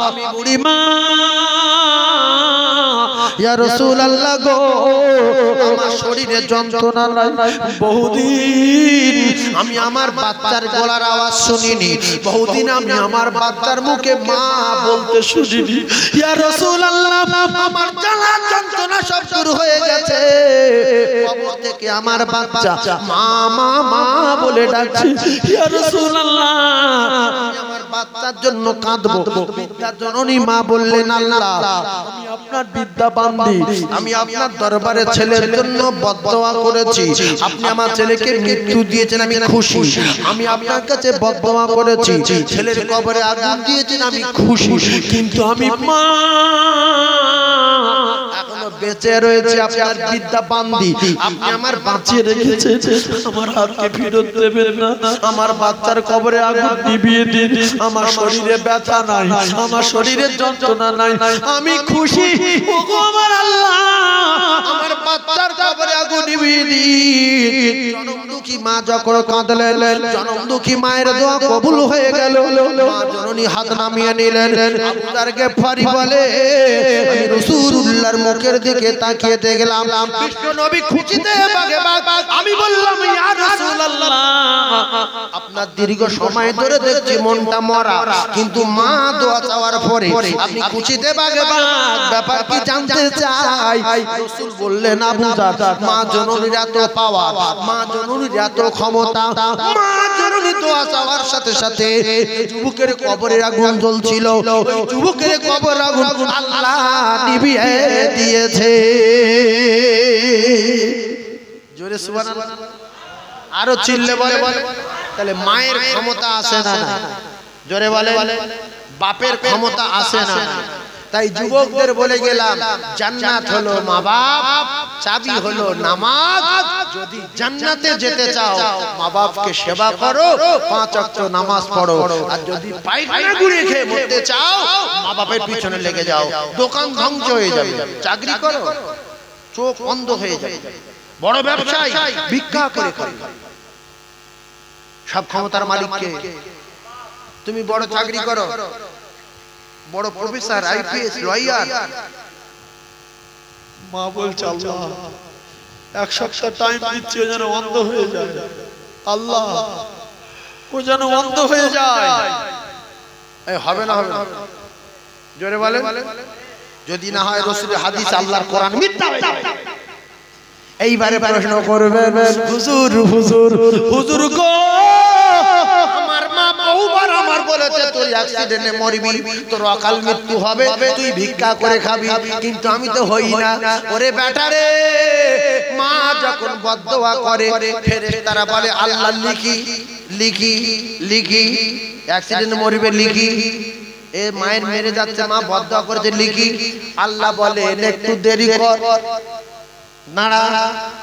আমি বুড়িমা, ইয়া রাসূলুল্লাহ গো, আমার শরীরে যন্ত্রণা নাই, বহুদিন আমি আমার বাচ্চার গলার আওয়াজ শুনিনি, বহুদিন আমি আমার বাচ্চার মুখে মা বলতে শুনিনি। ইয়া রাসূলুল্লাহ, আমার জ্বালা যন্ত্রণা সব দূর হয়ে গেছে। কবর থেকে আমার বাচ্চা মা মা মা বলে ডাকছে। ইয়া রাসূলুল্লাহ, আমি আমার বাচ্চার জন্য কাঁদবো। বিদ্যা জননী মা বললেন, আল্লাহ আমি আপনার বিদ্যা বান্দি, আমি আপনার দরবারে ছেলের জন্য বদদোয়া করেছি, আপনি আমার ছেলেকে মৃত্যু দিয়েছেন, আমি খুশি। আমি আপনার কাছে বদদোয়া করেছি, ছেলের কবরে আগুন দিয়েছেন, আমি খুশি। কিন্তু আমি মা এখনো বেঁচে রয়েছে, আপনার বিদ্যা বান্দি, আপনি আমার বাঁচিয়ে রেখেছেন, আমার হাতকে ফেরত দেবেন না, আমার বাচ্চার কবরে আগুন নিভিয়ে দিন, আমার শরীরে ব্যথা নাই, আমার শরীরে যন্ত্রণা নাই, আমি খুশি। ওগো আমার আল্লাহ, আমার বাচ্চার কবরে আগুন নিভিয়ে দিন। জনম দুঃখী মা যখন কাঁদলেন, জনম দুঃখী মায়ের দোয়া কবুল হয়ে গেল। মা জননী হাত নামিয়ে নিলেন। আবু যার গিফারি বলে, আমি রাসূলুল্লাহর মুখের দিকে তাকিয়ে দেখলাম বিশ্ব নবী খুশিতে বাগে বাগ। আমি বললাম, ইয়া রাসূলুল্লাহ, আপনার দীর্ঘ সময় ধরে দেখছি মনটা মরা, কিন্তু মা দোয়া চাওয়ার পরে আপনি খুশিতে বাগে বাগ, ব্যাপার কি জানতে চাই? রাসূল বললেন, আবু যার, মা জননীর এত পাওয়ার, মা জননীর এত ক্ষমতা, মা জননী দোয়া চাওয়ার সাথে সাথে যুবকের কবরের আগুন জ্বলছিল, ওই যুবকের কবর আগুন আল্লাহ নিভিয়ে দিয়েছে। জোরে সুবহানাল্লাহ, আরো চিল্লে বলে। তাহলে মায়ের ক্ষমতা আছে না? জোরে বলে। বাপের ক্ষমতা আছে না? তাই যুবকদের বলে গেলাম, জান্নাত হলো মা বাপ, চাবি হলো নামাজ। যদি জান্নাতে যেতে চাও মা বাপকে সেবা করো, 5 ওয়াক্ত নামাজ পড়ো। আর যদি পায়খানা গুড়ে খেয়ে মরতে চাও মা বাপের পিছনে লেগে যাও, দোকান ধ্বংস হয়ে যাবে। চাকরি করো, চোখ অন্ধ হয়ে যাবে। বড় ব্যবসায়ী, ভিক্ষা করে খাও। সব ক্ষমতার মালিককে। তুমি বড় চাকরি করো, বড় প্রফেসর, আইপিএস, লয়ার, মা বলছে আল্লাহ 1 সপ্তাহ টাইম দিচ্ছে যেন অন্ধ হয়ে যায়, আল্লাহ ও যেন অন্ধ হয়ে যায়। এই হবে না, হবে না, জোরে বলে। যদি না হয় রাসূলের হাদিস, আল্লাহর কোরআন মিথ্যা হয়ে যাবে। এইবারে প্রশ্ন করবেন, হুজুর হুজুর হুজুর গো, আমার মা বহুবার আমার বলেছে তুই অ্যাক্সিডেন্টে মরবি, তোর অকাল মৃত্যু হবে, তুই ভিক্ষা করে খাবি, কিন্তু আমি তো হই না। ওরে বেটা রে, মা যখন বদদোয়া করে ফেরেশতারা বলে আল্লাহ লিখি লিখি লিখি, অ্যাক্সিডেন্টে মরবে লিখি। এ মায়ের মেরে যাচ্ছে, মা বদদোয়া করেছে লিখি। আল্লাহ বলে একটু দেরি কর, নাড়া,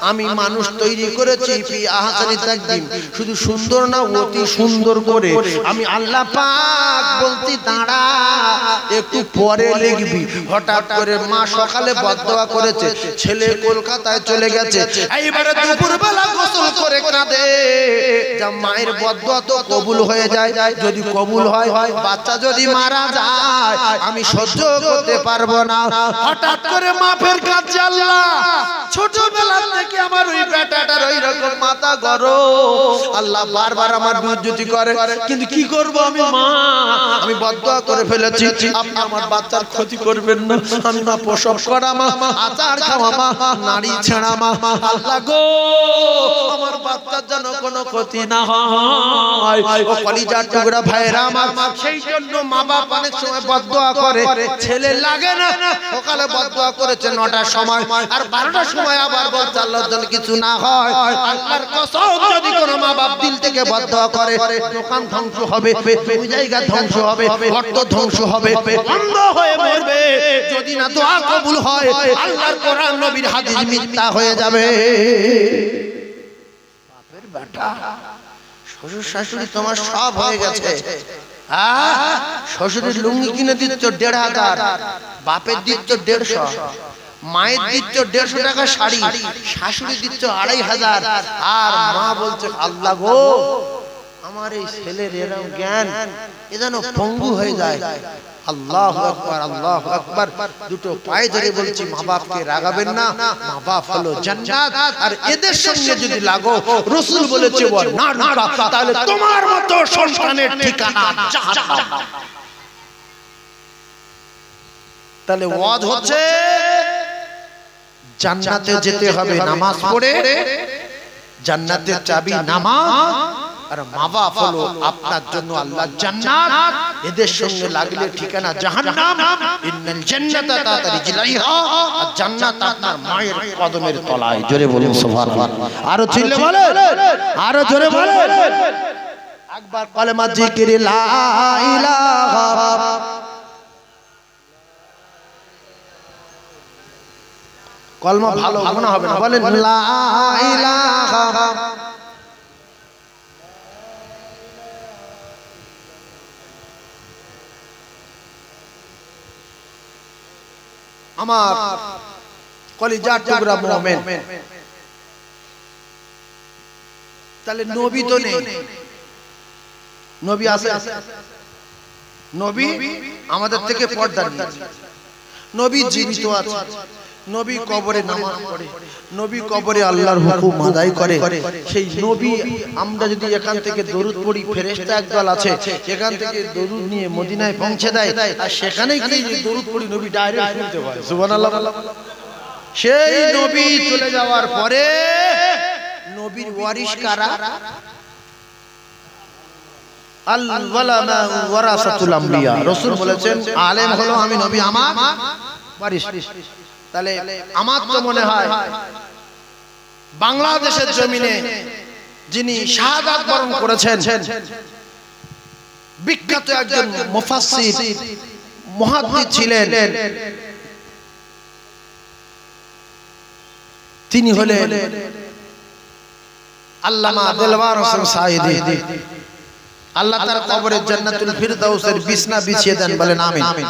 আমি মানুষ তৈরি করেছি ফি আহসানি তাকদীম, শুধু সুন্দর না অতি সুন্দর করে। আমি আল্লাহ পাক বলছি দাঁড়া, একটু পরে লিখবি। হঠাৎ করে মা সকালে বদদোয়া করেছে, ছেলে কলকাতায় চলে গেছে, এইবারে দুপুরবেলা গোসল করে কাঁদে, যা মায়ের বদদোয়া তো কবুল হয়ে যায়। যদি কবুল হয়, বাচ্চা যদি মারা যায় আমি সহ্য করতে পারবো না। হঠাৎ করে মা ফের কাঁদছে, আল্লাহ ছোটবেলা থেকে আমার ওই বেটাটার ওই রকম মাথা গরম, আল্লাহ বারবার আমার বিরুদ্ধে করে, কিন্তু কি করব আমি মা, আমি বদদোয়া করে ফেলেছি, আপনি আমার বাচ্চার ক্ষতি করবেন না। আমি মা প্রসব করা মা, আচার খাওয়া মা, নারী ছেঁড়া মা, আল্লাহ গো আমার বাচ্চার যেন কোনো ক্ষতি না হয়। ও কলিজার টুকরা ভাইরা আমার, সেই জন্য মা বাপ অনেক সময় বদদোয়া করে, ছেলে লাগে না, সকালে বদদোয়া করেছে 9টার সময়, আর 12টার সময় আবার বলছে আল্লাহর জন্য কিছু না হয়। আল্লাহর কসম, যদি কোনো মা বাপ দিল থেকে বদদোয়া করে, দোকান ধ্বংস হবে, জমি জায়গা ধ্বংস হবে, অর্থ ধ্বংস হবে, অন্ধ হয়ে মরবে। যদি না দোয়া কবুল হয়, আল্লাহর কোরআন নবীর হাদিস মিথ্যা হয়ে যাবে। বাপের বেটা, শ্বশুর শাশুড়ি তোমার সব হয়ে গেছে। শ্বশুরের লুঙ্গি কিনে দিচ্ছ 1,500, বাপের দিচ্ছ 150, মায়ের দিচ্ছ 150 টাকা শাড়ি, শাশুড়ি দিচ্ছ 2,500, আর মা বলছে আল্লাহ গো আমার এই ছেলের এরকম জ্ঞান, এ যেন পঙ্গু হয়ে যায়। আল্লাহু আকবার, আল্লাহু আকবার। দুটো পায়ে ধরে বলছি, মা বাপকে রাগাবেন না, মা বাপ হলো জান্নাত, আর এদের সঙ্গে যদি লাগো, রাসূল বলেছে না না, তাহলে তোমার মতো সন্তানের ঠিকানা জাহান্নাম। তাহলে ওয়াজ হচ্ছে জান্নাতে যেতে হবে নামাজ পড়ে, জান্নাতের চাবি নামাজ, আর মা বাপ হলো আপনার জন্য আল্লাহর জান্নাত, এদের সঙ্গে লাগলে ঠিকানা জাহান্নাম। ইন্নাল জান্নাতা তাতা রিজলাইহা, আর জান্নাত আপনার মায়ের কদমের তলায়। জোরে বলুন সুবহানাল্লাহ। আরো চিল্লে বলেন, আরো জোরে বলেন, একবার কলেমা জিকির লা ইলাহা। কলমা ভালো মনে হবে না, বলেন লা ইলাহা। আমার কলিজার টুকরা মুমিন, তাহলে নবী তো নেই, নবী আছে? নবী আমাদের থেকে পর্দা নেই, নবী জীবিত আছে, নবী কবরে নামাজ পড়ে, নবী কবরে আল্লাহর হুকুম আদায় করে। সেই নবী আমরা যদি এখান থেকে দরুদ পড়ি, ফেরেশতা একদল আছে এখান থেকে দরুদ নিয়ে মদিনায় পৌঁছে দেয়, আর সেখানেই গিয়ে দরুদ পড়ি নবী ডাইরেক্ট শুনতে পায়। সুবহানাল্লাহ। সেই নবী চলে যাওয়ার পরে নবীর ওয়ারিশ কারা? আল ওয়ালামা ওয়ারাসাতুল আম্বিয়া। রাসূল বলেছেন আলেম হলো আমি নবী আমার ওয়ারিশ। তাহলে আমার তো মনে হয় বাংলাদেশের জমিনে যিনি শাহাদাত বরণ করেছেন, বিখ্যাত একজন মুফাসসির মুহাদ্দিস ছিলেন, তিনি হলেন আল্লামা দেলওয়ার হোসেন সাঈদী। আল্লাহ তার কবরে জান্নাতুল ফিরদাউসের বিছনা বিছিয়ে দেন, বলেন আমিন।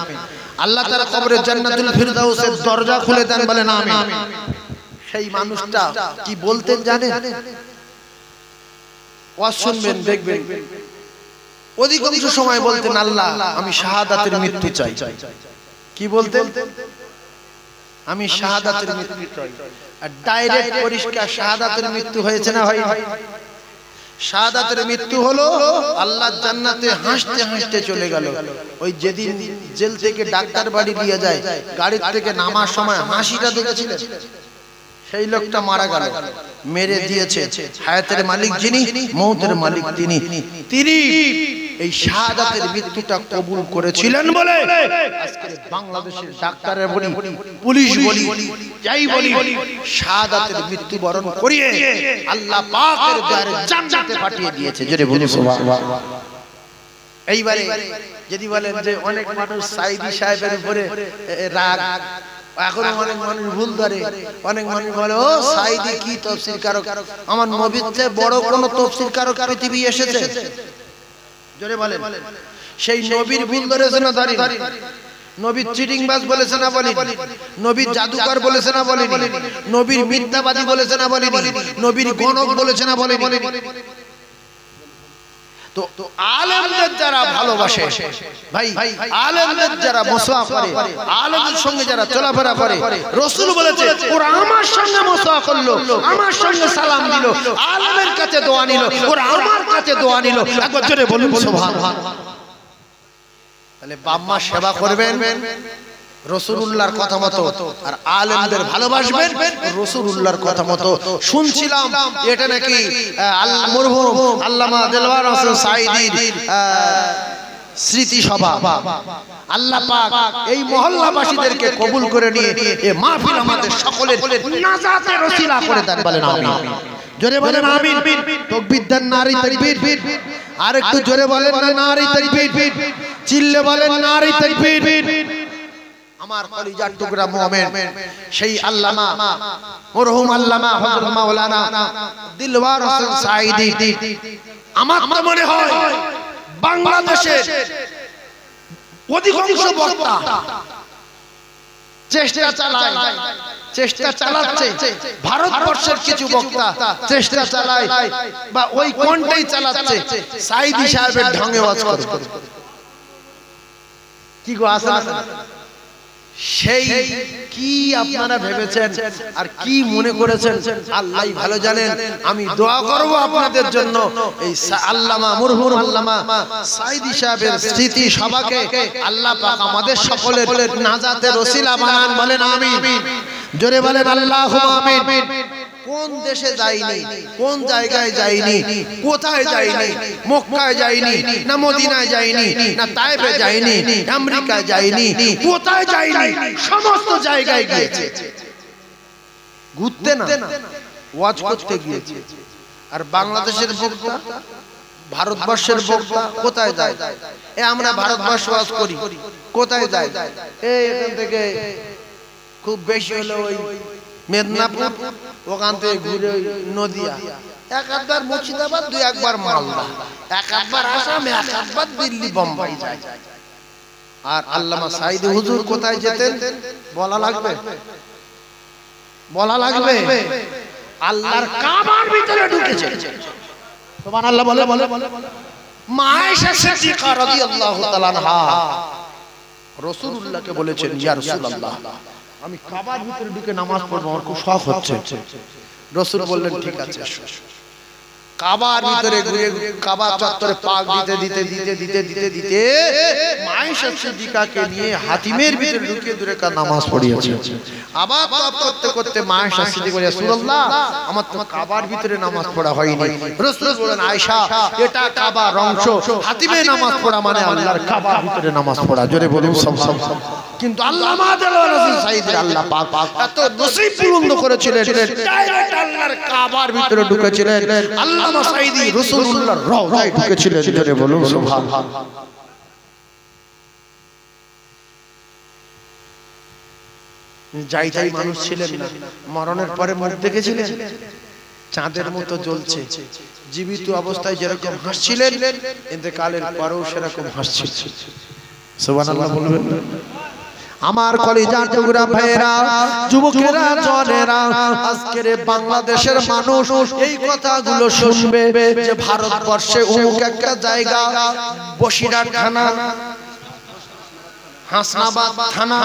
আল্লাহ তার কবরে জান্নাতুল ফিরদাউসের দরজা খুলে দেন, বলেন আমিন। সেই মানুষটা কি বলতেন জানেন? ওয়াজ শুনবেন দেখবেন, অধিকাংশ সময় বলতেন আল্লাহ আমি শাহাদাতের মৃত্যু চাই। কি বলতেন? আমি শাহাদাতের মৃত্যু চাই। আর ডাইরেক্ট পরিষ্কার শাহাদাতের মৃত্যু হয়েছে না ভাই? শাহাদাতের মৃত্যু হলো আল্লাহর জান্নাতে হাসতে হাসতে চলে গেল। ওই যেদিন জেল থেকে ডাক্তার বাড়ি নিয়ে যায়, গাড়ির থেকে নামার সময় হাসিটা দেখেছিলেন? সেই লোকটা মারা গেল, মেরে দিয়েছে। হায়াতের মালিক যিনি, মৌতের মালিক তিনি। তিনি এই শাহাদাতের মৃত্যুটা কবুল করেছিলেন বলে আজকে বাংলাদেশের ডাক্তারের বলি, পুলিশ বলি, যাই বলি, শাহাদাতের মৃত্যু বরণ করিয়ে আল্লাহ পাকের দয়ায় জান্নাতে পাঠিয়ে দিয়েছে। জোরে বলি সুবহানাল্লাহ। এইবারে যদি বলেন যে অনেক মানুষ সাঈদী সাহেবের উপরে রাগ, এখন অনেক মানুষ ভুল ধরে, অনেক মানুষ বলে ও সাঈদী কি তাফসীর কারক, আমার নবীর চেয়ে বড় কোন তাফসীর কারক পৃথিবী এসেছে? জোরে বলেন। সেই নবীর ভুল ধরেছে না ধরি? নবীর চিটিংবাজ বলেছে না বলি? নবীর জাদুকর বলেছে না বলি? নবীর মিথ্যাবাদী বলেছে না বলি? নবীর গণক বলেছে না বলি? তো আলেমদের যারা ভালোবাসে ভাই, আলেমদের যারা মুসাফা করে, আলেমদের সঙ্গে যারা চলাফেরা করে, রাসূল বলেছে ওরা আমার সঙ্গে মুসাফা করলো, আমার সঙ্গে সালাম দিল, আলেমের কাছে দোয়া নিল, ওরা আমার কাছে দোয়া নিল। একবার জোরে বলুন সুবহানাল্লাহ। তাহলে বাম্মা সেবা করবেন রাসূলুল্লাহর কথা মতো, আর আলেমদের ভালোবাসবেন রাসূলুল্লাহর কথা মতো। শুনছিলাম এটা নাকি মরহুম আল্লামা দেলওয়ার হোসেন সাঈদীর স্মৃতি সভা। আল্লাহ পাক এই মহল্লাবাসীদেরকে কবুল করে নিয়ে এই মাহফিল আমাদের সকলের নাজাতের ওসিলা করে দেন, বলেন আমিন। জোরে বলেন আমিন। তাকবীর দেন, নারী তাকবীর। আর একটু জোরে বলেন না, নারী তাকবীর। চিল্লে বলেন নারী তাকবীর। আমার কলিজার টুকরা মুমিন সেই আল্লামা মরহুম আল্লামা হযরত মাওলানা দিলওয়ার হোসেন সাঈদী, আমার তো মনে হয় বাংলাদেশের অধিকাংশ বক্তা চেষ্টা চালাচ্ছে, ভারতবর্ষের কিছু বক্তা চেষ্টা চালায় বা ওই কোনটাই চালাচ্ছে সাঈদী সাহেবের ঢঙে ওয়াজ করে। কি গো আসেন? সেই কি আপনারা ভেবেছেন আর কি মনে করেছেন আল্লাহই ভালো জানেন। আমি দোয়া করব আপনাদের জন্য এই আল্লামা মরহুম আল্লামা সাঈদী সাহেবের স্মৃতি সভাকে আল্লাহ পাক আমাদের সকলের নাজাতের ওসিলা বানান, বলেন আমিন। জোরে বলেন আল্লাহুম্মা আমিন। কোন দেশে যাইনি, কোন জায়গায় যাইনি, কোথায় যাইনি, মক্কায় যাইনি না মদিনায় যাইনি না তায়েফে যাইনি, আমেরিকায় যাইনি, কোথায় যাইনি, সমস্ত জায়গায় গিয়েছে। ঘুরতে না, ওয়াজ করতে গিয়েছে। আর বাংলাদেশের বক্তা, ভারতবর্ষের বক্তা কোথায় যায়? আমরা ভারতবর্ষ ওয়াজ করি, কোথায় যায়? এখান থেকে খুব বেশি হলো ওই মেদিনীপুর, ওখান থেকে ঘুরে নদিয়া, এক একবার মুর্শিদাবাদ, দুই একবার মালদা, এক একবার আসাম, এক একবার দিল্লি বোম্বাই যায়। আর আল্লামা সাঈদী হুজুর কোথায় যেতেন বলা লাগবে? বলা লাগবে? আল্লাহর কাবার ভিতরে ঢুকেছে। সুবহানাল্লাহ বলে বলে মা আয়েশা সিদ্দিকা রাদিয়াল্লাহু তাআলা আনহা রাসূলুল্লাহকে বলেছেন, ইয়া রাসূলুল্লাহ আমি কাবার ভিতরে ঢুকে নামাজ পড়বো, আমার খুব শখ হচ্ছে। রাসূল বললেন ঠিক আছে। কাবার ভিতরে ঘুরে কাবা চত্বরে পাক দিতে দিতে দিতে দিতে দিতে দিতে মা আয়েশা সিদ্দিকাকে নিয়ে হাতিমের ভিতরে ঢুকে দূরে কা নামাজ পড়িয়েছে। আবার তওয়াফ করতে করতে মা আয়েশা সিদ্দিকা বলে, রাসূলুল্লাহ আমার তো কাবার ভিতরে নামাজ পড়া হয়নি। রাসূল বলেন, আয়েশা এটা কাবার অংশ, হাতিমে নামাজ পড়া মানে আল্লাহর কাবার ভিতরে নামাজ পড়া। জোরে বলুন সুবহানাল্লাহ। কিন্তু আল্লামা দেলওয়ার হোসেন সাঈদী আল্লাহ পাক এত নসিব বুলন্দ করেছিলেন, ডাইরেক্ট আল্লাহর কাবার ভিতরে ঢুকেছিলেন। আল্লামা সাঈদী রাসূলুল্লাহর রওজায় ঢুকেছিলেন। জোরে বলুন সুবহানাল্লাহ। যাই যাই মানুষ ছিলেন না, মরণের পরে মুখ দেখেছিলেন চাঁদের মতো জ্বলছে, জীবিত অবস্থায় যেরকম হাসছিলেন ইন্তেকালের পরেও সেরকম হাসছিলেন। সুবহানাল্লাহ বলবেন। আমার কলিজার টুকরা ভাইরা, যুবকেরা, জওয়ানেরা, আজকের বাংলাদেশের মানুষ এই কথাগুলো শুনবে যে ভারতবর্ষে অমুক একটা জায়গা, বসিরহাট থানা, হাসনাবাদ থানা,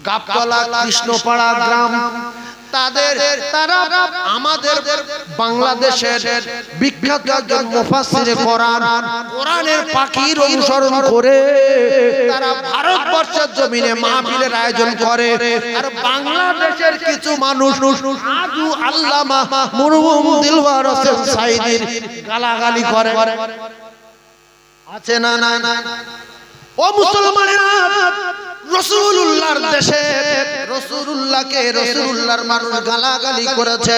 গাবতলা, কৃষ্ণপাড়া গ্রাম, তারা আমাদের বাংলাদেশের বিখ্যাত একজন মুফাসসিরে কোরআনের পাখির অনুসরণ করে তারা ভারতবর্ষের জমিনে মাহফিলের আয়োজন করে। আর বাংলাদেশের কিছু মানুষ আজু আল্লামা মরহুম দিলওয়ার হোসেন সাঈদীর গালাগালি করে। আছে না? না না। ও মুসলমানেরা, রাসূলুল্লাহর দেশে রাসূলুল্লাহকে রাসূলুল্লাহর মানুষ গালাগালি করেছে,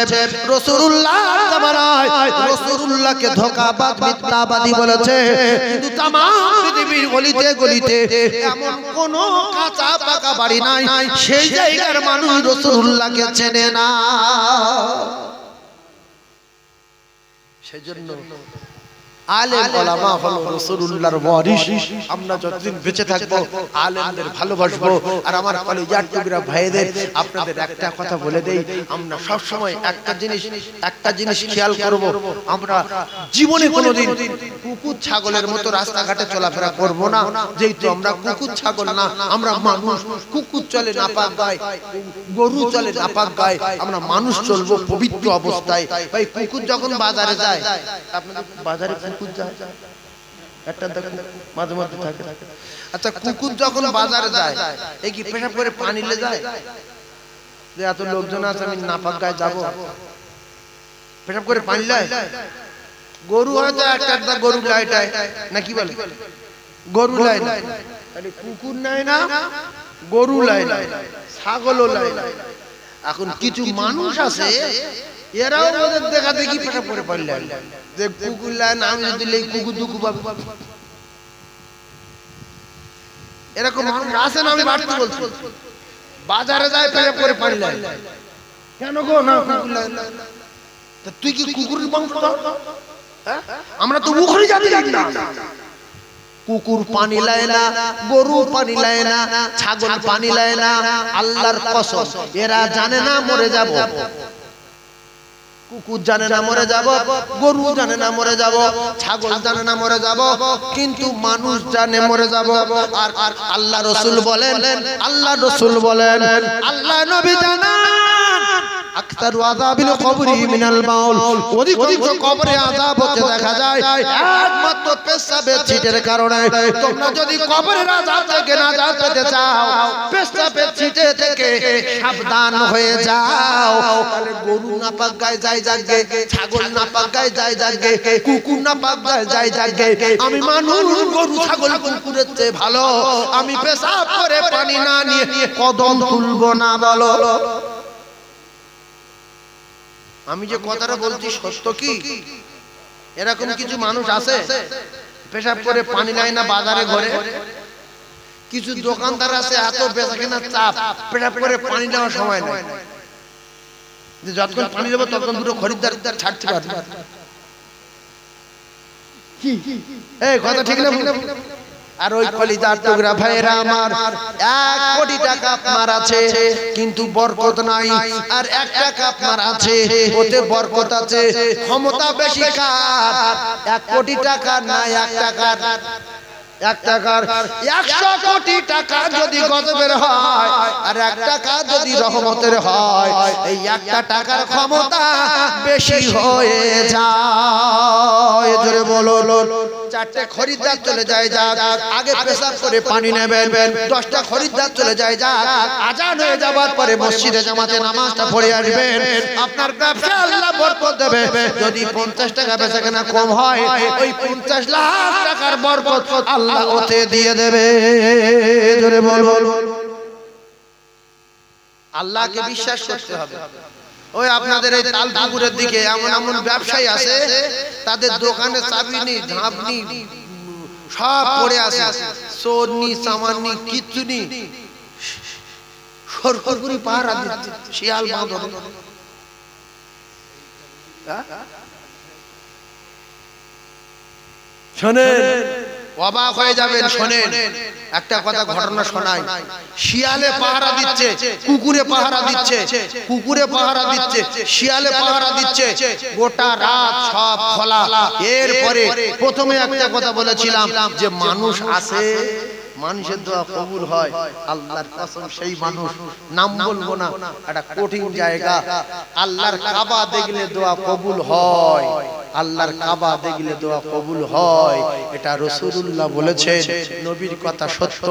রাসূলুল্লাহর জামানায় রাসূলুল্লাহকে ধোঁকাবাজ মিথ্যাবাদী বলেছে। কিন্তু तमाम পৃথিবীর গলিতে গলিতে এমন কোন কাঁচা পাকা বাড়ি নাই সেই জায়গার মানুষ রাসূলুল্লাহকে চেনে না। সেজন্য আলেম ওলামা হলো রাসূলুল্লাহর ওয়ারিস। আমরা যতদিন বেঁচে থাকবো আলেমদের ভালোবাসবো। আর আমার কলিজার টুকরা ভাইদের আপনাদের একটা কথা বলে দেই, আমরা সব সময় একটা জিনিস খেয়াল করব, আমরা জীবনে কোনোদিন কুকুর ছাগলের মতো রাস্তাঘাটে চলাফেরা করব না। যেহেতু আমরা কুকুর ছাগল না, আমরা মানুষ। কুকুর চলে নাপাক গায়, গরু চলে নাপাক গায়, আমরা মানুষ চলবো পবিত্র অবস্থায়। ভাই কুকুর যখন বাজারে যায়, আপনাদের বাজারে কুকুর যায় একটা দেখুন মাঝে মাঝে থাকে। আচ্ছা কুকুর যখন বাজারে যায় এই কি পেশাব করে পানি নিয়ে যায়? যে এত লোকজন আছে আমি নাপাক গায়ে যাবো, পেশাব করে পানি নেয়? গরু হয়তো একটা গরু লাইটায় না, কি বলে গরু লাই না, কুকুর নাই না, গরু লাই না, ছাগলও লাই না। এখন কিছু মানুষ আছে এরাও ওদের দেখা দেখি পেশাব করে পানি লাই, যে কুকুর লাই না, আমি যদি লেই কুকুর দুকু পাবে। এরকম মানুষ আছে না? আমি বাড়তে বলছি, বাজারে যায় পেশাব করে পানি লাই। কেন গো? না কুকুর লাই না। তুই কি কুকুরের বংশ? আমরা তো মুখরি জাতি না। কুকুর পানি লায় না, গরু পানি লায় না, ছাগল পানি লায় না। আল্লাহর কসম এরা জানে না মরে যাব। কুকুর জানে না মরে যাব, গরু জানে না মরে যাব, ছাগল জানে না মরে যাব, কিন্তু মানুষ জানে মরে যাব। আর আল্লাহ রাসূল বলেন, আল্লাহ নবী জানান আকতারু আযাবিল কবরি মিনাল বাউল, অধিকাংশ কবরে আযাব হতে দেখা যায় একমাত্র পেশাবের ছিটের কারণে। তোমরা যদি কবরের আযাব থেকে নাজাত পেতে চাও, পেশাবের ছিটে থেকে সাবধান হয়ে যাও। তাহলে গরু নাপাক গায়ে যায় জাগে, ছাগল নাপাক গায়ে যায় জাগে, কুকুর নাপাক গায়ে যায় জাগে। আমি মানুষ গরু ছাগল কুকুরের চেয়ে ভালো। আমি পেশাব করে পানি না নিয়ে কদম তুলবো না বলো? আমি যে কথাটা বলছি সত্য কি? এরকম কিছু মানুষ আছে পেশাব করে পানি নেয় না বাজারে ঘরে। কিছু দোকানদার আছে এত বেচা কেনা চাপ, পেশাব করে পানি নেওয়ার সময় নেই। যতক্ষণ পানি দেবো ততক্ষণ দুটো খরিদ্দার ছাড়তে পারবে। এই কথা ঠিক না? আর ওই কলিজার টুকরা ভাইরা আমার, 1 কোটি টাকা আপনার আছে কিন্তু বরকত নাই। আর 1 টাকা আপনার আছে, ওতে বরকত আছে। ক্ষমতা বেশি কার? 1 কোটি টাকা না 1 টাকার? 1 টাকার 100 কোটি টাকা যদি গজবের হয় আর 1 টাকা যদি রহমতের হয়, এই 1টা টাকার ক্ষমতা বেশি হয়ে যায়। জোরে বলো। 4টে খরিদ্দার চলে যায় যাক, আগে পেশাব করে পানি নেবেন। 10টা খরিদ্দার চলে যায় যাক, আজান হয়ে যাবার পরে মসজিদে জামাতে নামাজটা পড়ে আসবেন। আপনার ব্যবসা আল্লাহ বরকত দেবে। যদি 50 টাকা বেচাকেনা কম হয়, ওই 50 লাখ টাকার বরকত আল্লাহ ওতে দিয়ে দেবে। জোরে বলো। আল্লাহকে বিশ্বাস করতে হবে। ওই আপনাদের এই তালপুকুরের দিকে এমন ব্যবসায়ী আছে, তাদের দোকানে চাবি নেই, ধাপ নেই, সব পড়ে আছে, চোর নি, সামান নি, কিচ্ছু নেই। খরখরগুরি পাহারা দিচ্ছে শিয়াল বাঁদর। শোনেন, অবাক হয়ে যাবেন। শোনেন, একটা কথা ঘটনা শোনাই। শিয়ালে পাহারা দিচ্ছে, কুকুরে পাহারা দিচ্ছে, কুকুরে পাহারা দিচ্ছে, শিয়ালে পাহারা দিচ্ছে, গোটা রাত সব খোলা। এরপরে প্রথমে একটা কথা বলেছিলাম যে মানুষ আসে, মানুষের দোয়া কবুল হয়। আল্লাহর কসম, সেই মানুষ নাম বলবো না, একটা কঠিন জায়গা। আল্লাহর কাবা দেখলে দোয়া কবুল হয়, আল্লাহর কাবা দেখলে দোয়া কবুল হয়। এটা রাসূলুল্লাহ বলেছেন, নবীর কথা সত্য।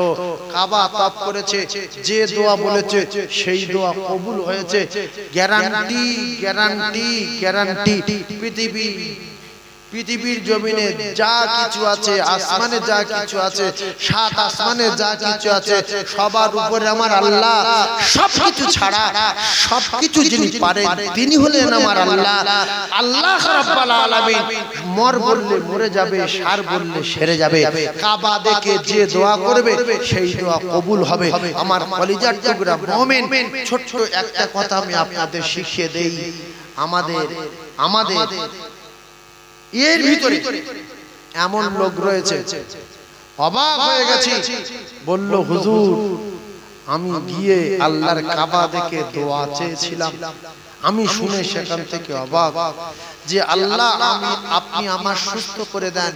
কাবা তওয়াফ করেছে, যে দোয়া বলেছে সেই দোয়া কবুল হয়েছে। Guarantee, guarantee, guarantee. পৃথিবীর জমিনে যা কিছু আছে, আসমানে যা কিছু আছে, সাত আসমানে যা কিছু আছে, সবার উপরে আমার আল্লাহ। সবকিছু ছাড়া সবকিছু যিনি পারেন তিনি হলেন আমার আল্লাহ। আল্লাহ রাব্বুল আলামিন মর বললে মরে যাবে, সার বললে সেরে যাবে। কাবা দেখে যে দোয়া করবে সেই দোয়া কবুল হবে। আমার কলিজার টুকরা মুমিন, ছোট্ট একটা কথা আমি আপনাদের শিখিয়ে দেই। আমাদের এর ভিতরে এমন লোক রয়েছে, অবাক হয়ে গেছি। বলল, হুজুর আমি গিয়ে আল্লাহর কাবা দেখে দোয়া চেয়েছিলাম। আমি শুনে সেখান থেকে অবাক যে আল্লাহ আপনি আমার সুস্থ করে দেন।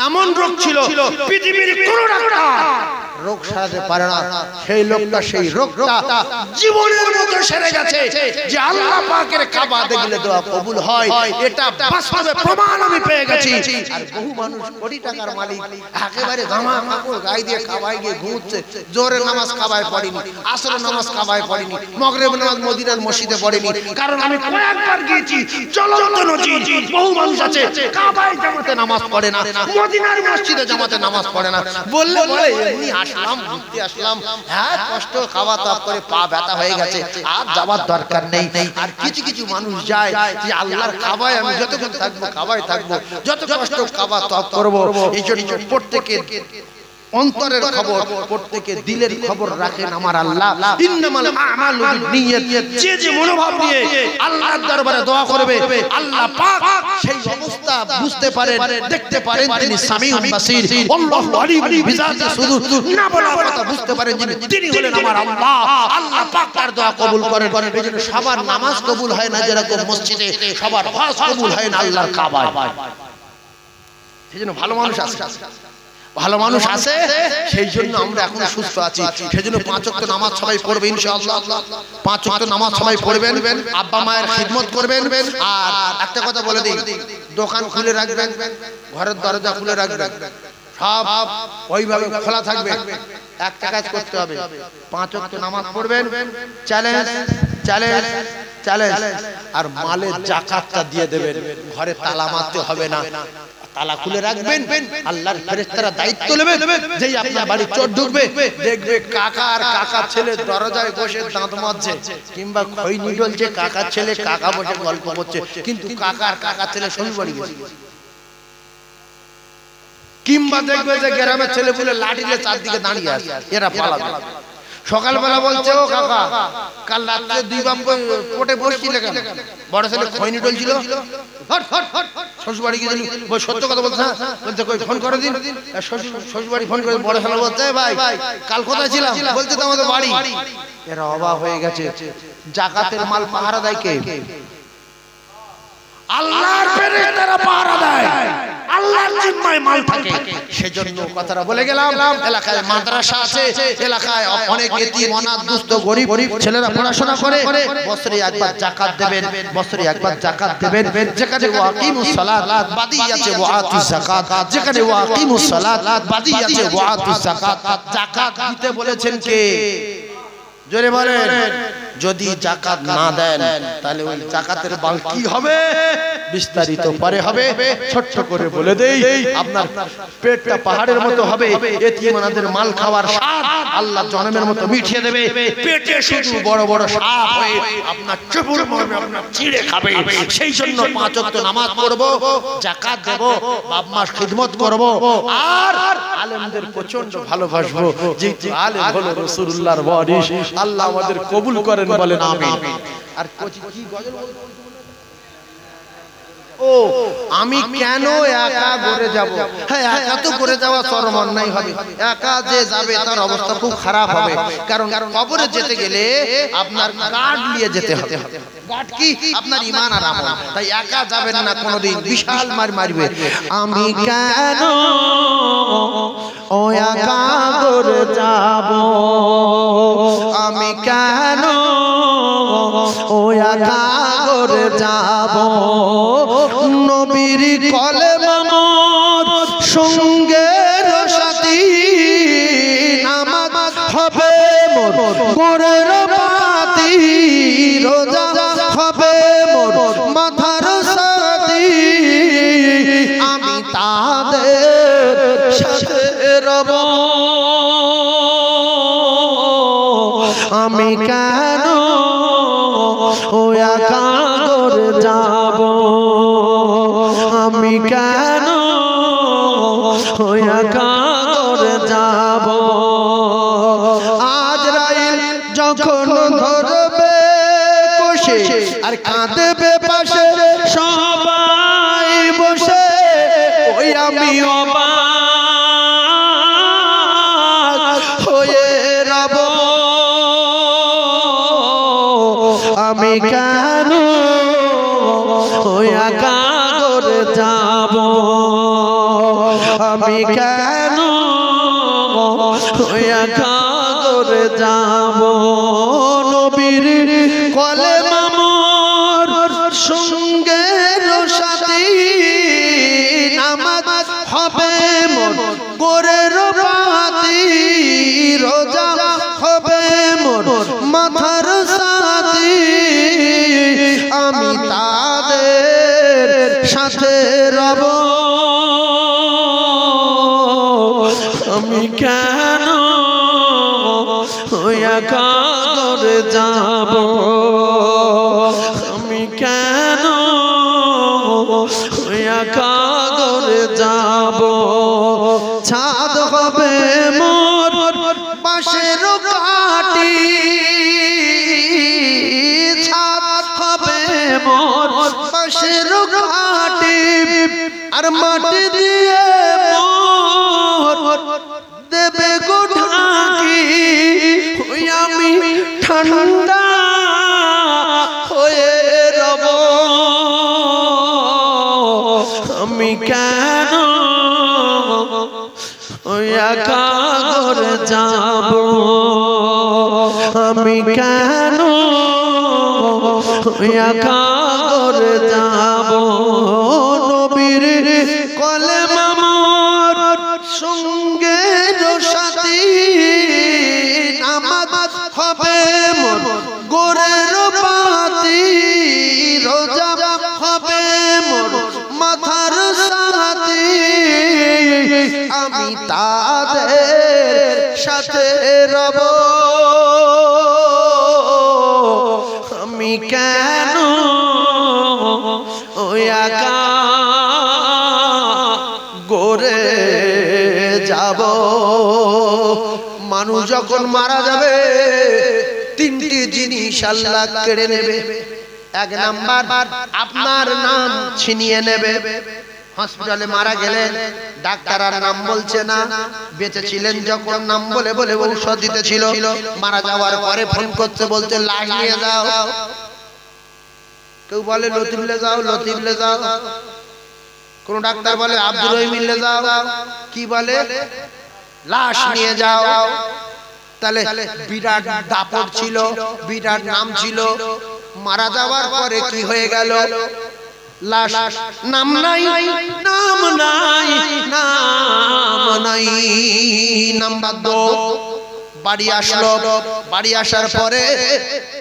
এমন রোগ ছিল পৃথিবীর কোনো ডাক্তার রোগ সারাতে পারে না। সেই লোকটা, সেই রোগটা জীবনের মতো সেরে গেছে যে আল্লাহ পাকের কাবা দেখলে দোয়া কবুল হয়। এটা বাস্তবে প্রমাণ আমি পেয়ে গেছি। আর বহু মানুষ কোটি টাকার মালিক একেবারে জামা কাপড় গায়ে দিয়ে কাবায় গিয়ে ঘুমোচ্ছে। জোহরের নামাজ কাবায় পড়েনি, আসরের নামাজ কাবায় পড়েনি, মাগরিবের নামাজ মদিনার মসজিদে পড়েনি। কারণ আমি কয়েকবার গিয়েছি, চলন্ত নজির। বহু মানুষ আছে কাবায় জামাতে নামাজ পড়ে না, মদিনার মসজিদে জামাতে নামাজ পড়ে না। বললে বলে এমনি আসলাম, ঘুরতে আসলাম, হ্যাঁ কষ্ট, খাওয়া দাওয়া করে পা ব্যথা হয়ে গেছে, আর যাওয়ার দরকার নেই। আর কিছু কিছু মানুষ যায় যে আল্লাহর কাবায় আমি যতক্ষণ থাকবো কাবায় থাকবো, যত কষ্ট কাবা তওয়াফ করবো। এই জন্য প্রত্যেকে অন্তরের খবর, প্রত্যেকে দিলের খবর রাখেন আমার আল্লাহ। ইন্নামাল আমালু বিন্নিয়াত। যে যে মনোভাব নিয়ে আল্লাহর দরবারে দোয়া করবে, আল্লাহ পাক সেই অবস্থা বুঝতে পারেন, দেখতে পারেন। তিনি সামিউন বাসীর, আল্লাহু আলিম বিযাতি সুদূর। না বলা কথা বুঝতে পারেন তিনি হলেন আমার আল্লাহ। আল্লাহ পাক তার দোয়া কবুল করেন। এইজন্য সবার নামাজ কবুল হয় না যেরকম মসজিদে, সবার হজ কবুল হয় না আল্লাহর কাবায়। সেইজন্য ভালো মানুষ আছে, ভালো মানুষ আছে, সেই জন্য আমরা এখন সুস্থ আছি। সেই জন্য 5 ওয়াক্ত নামাজ সবাই পড়বে ইনশাআল্লাহ। 5 ওয়াক্ত নামাজ সবাই পড়বেন, আব্বা মায়ের খিদমত করবেন। আর একটা কথা বলে দিই, দোকান খুলে রাখবেন, ঘরের দরজা খুলে রাখবেন, সব ওইভাবে খোলা থাকবে। একটা কাজ করতে হবে, 5 ওয়াক্ত নামাজ পড়বেন, চ্যালেঞ্জ চ্যালেঞ্জ চ্যালেঞ্জ। আর মালের যাকাতটা দিয়ে দেবেন, ঘরে তালা মারতে হবে না, তালা খুলে রাখবেন। আল্লাহর ফেরেশতারা দায়িত্ব নেবে, যেই আপনার বাড়ি চোর ঢুকবে দেখবে কাকা আর কাকার ছেলে দরজায় বসে দাঁত মাজছে, কিংবা খৈনি ডলছে, কাকার ছেলে কাকা বসে গল্প করছে, কিন্তু কাকা আর কাকার ছেলে শ্বশুর বাড়ি গেছে। কিংবা দেখবে যে গ্রামের ছেলে পুলে লাঠি দিয়ে চারদিকে দাঁড়িয়ে আছে, এরা পালাবে। সকালবেলা বলছে, ও কাকা কাল রাত্রে 2 বাপ কোটে বসছিলে কেন? বড় ছেলে খৈনি ডলছিল, শ্বশুর বাড়ি গিয়েছিল। সত্য কথা বলছে, বলছে কই ফোন করে দিন। শ্বশুর বাড়ি ফোন করে বড় ছেলে বলছে, ভাই কাল কোথায় ছিলাম? বলছে তো আমাদের বাড়ি। এরা অবাক হয়ে গেছে। যাকাতের মাল পাহারা দেয় কে? আল্লাহর ফেরেশতারা পাহারা দেয়, আল্লাহর জিম্মায় মাল থাকে। সেজন্য কথাটা বলে গেলাম, এলাকায় মাদ্রাসা আছে, এলাকায় অনেক এতিম অনাথ দুস্থ গরিব ছেলেরা পড়াশোনা করে। বছরে একবার যাকাত দেবেন, বছরে একবার যাকাত দেবেন। যেখানে ওয়াকিমুস সালাত বাদি আছে ওয়াতুস যাকাত, যেখানে ওয়াকিমুস সালাত বাদি আছে ওয়াতুস যাকাত। যাকাত দিতে বলেছেন কে? জোরে বলেন। যদি যাকাত না দেন তাহলে ওই যাকাতের মাল কি হবে? বিস্তারিত পরে হবে, ছোট্ট করে বলে দেই, আপনার পেটটা পাহাড়ের মতো হবে, এতিমানাদের মাল খাওয়ার স্বাদ আল্লাহ জনমের মতো মিঠিয়ে দেবে, পেটে শুধু বড় বড় সাপ হয়ে আপনার চুপুর মারবে, আপনার চিড়ে খাবে। সেই জন্য 5 ওয়াক্ত নামাজ পড়ব, যাকাত দেব, বাপ মার খিদমত করব, আর আলেমদের প্রচন্ড ভালোবাসবো, যেহেতু আলেম হলো রাসূলুল্লাহর ওয়ারিস। আল্লাহ আমাদের কবুল করেন, বলেন আমিন। আর কি গজল ও আমি কেন একা ঘুরে যাব? হ্যাঁ, একা তো ঘুরে যাওয়া চরম অন্যায় হবে। একা যে যাবে তার অবস্থা খুব খারাপ হবে, কারণ কবরে যেতে গেলে আপনার গার্ড নিয়ে যেতে হবে। গার্ড কি? আপনার ঈমান আর আমল। তাই একা যাবেন না কোনোদিন, বিশাল মার মারবে। আমি কেন ও একা ঘুরে যাব, আমি কেন ও একা ঘুরে যাব, নবীর কলেমা মোর সঙ্গের সাথী, নামাজ হবে মোর গোরের পাতি, রোজা হবে মোর মাথার সাথী, আমি তাদের সাথে রব, আমি কেন ও একা ঘুরে যাব, আমি কেন একা ঘুরে যাব। আজরাইল যখন ধরবে কষে আর কাঁদবে পাশে সবাই বসে, ওই আমি অবাক হয়ে রব, আমি কেন একা ঘুরে যাব, আমি কেন একা ঘুরে যাব, নবীর কলেমা মোর সঙ্গের সাথী, নামাজ হবে মোর গোরের পাতি, রোজা হবে মোর মাথার সাথী, আমি তাদের সাথে রব, আমি কেন একা ঘুরে যাব, আমি কেন একা ঘুরে যাব, ছাদ হবে মোর পাশের কাটি, ছাদ হবে মোর পাশের কাটি, আর মাটি দিয়ে মোর দেবে গো ঢাকি, আমি ঠান্ডা হয়ে রব, আমি কেন একা ঘুরে যাব, আমি কেন একা ঘুরে যাব, নবীর কলেমা মোর সঙ্গের সাথী, নামাজ হবে মোর গোরের পাতি, রোজা হবে মোর মাথার সাথী, আমি তাদের সাথে রব, আমি কেন একা ঘুরে যাব। মানুষ যখন মারা যাবে 3টি জিনিস আল্লাহ কেড়ে নেবে। 1 নাম্বার আপনার নাম ছিনিয়ে নেবে। হসপিটালে মারা গেলেন, ডাক্তার আর নাম বলছে না, বেঁচে ছিলেন যখন নাম বলে বলে ঔষধ দিতেছিল, মারা যাওয়ার পরে ফোন করছে, বলছে লাশ নিয়ে যাও। কেউ বলে লতিফলে যাও, লতিফলে যাও। কোন ডাক্তার বলে আব্দুর রহিমিল্লে যাও, কি বলে লাশ নিয়ে যাও। তাহলে বিরাট দাপট ছিল, বিরাট নাম ছিল, মারা যাওয়ার পরে কি হয়ে গেল? লাশ নাম নাই, নাম নাই, নাম নাই। নাম্বার 2 বাড়ি আসলো, বাড়ি আসার পরে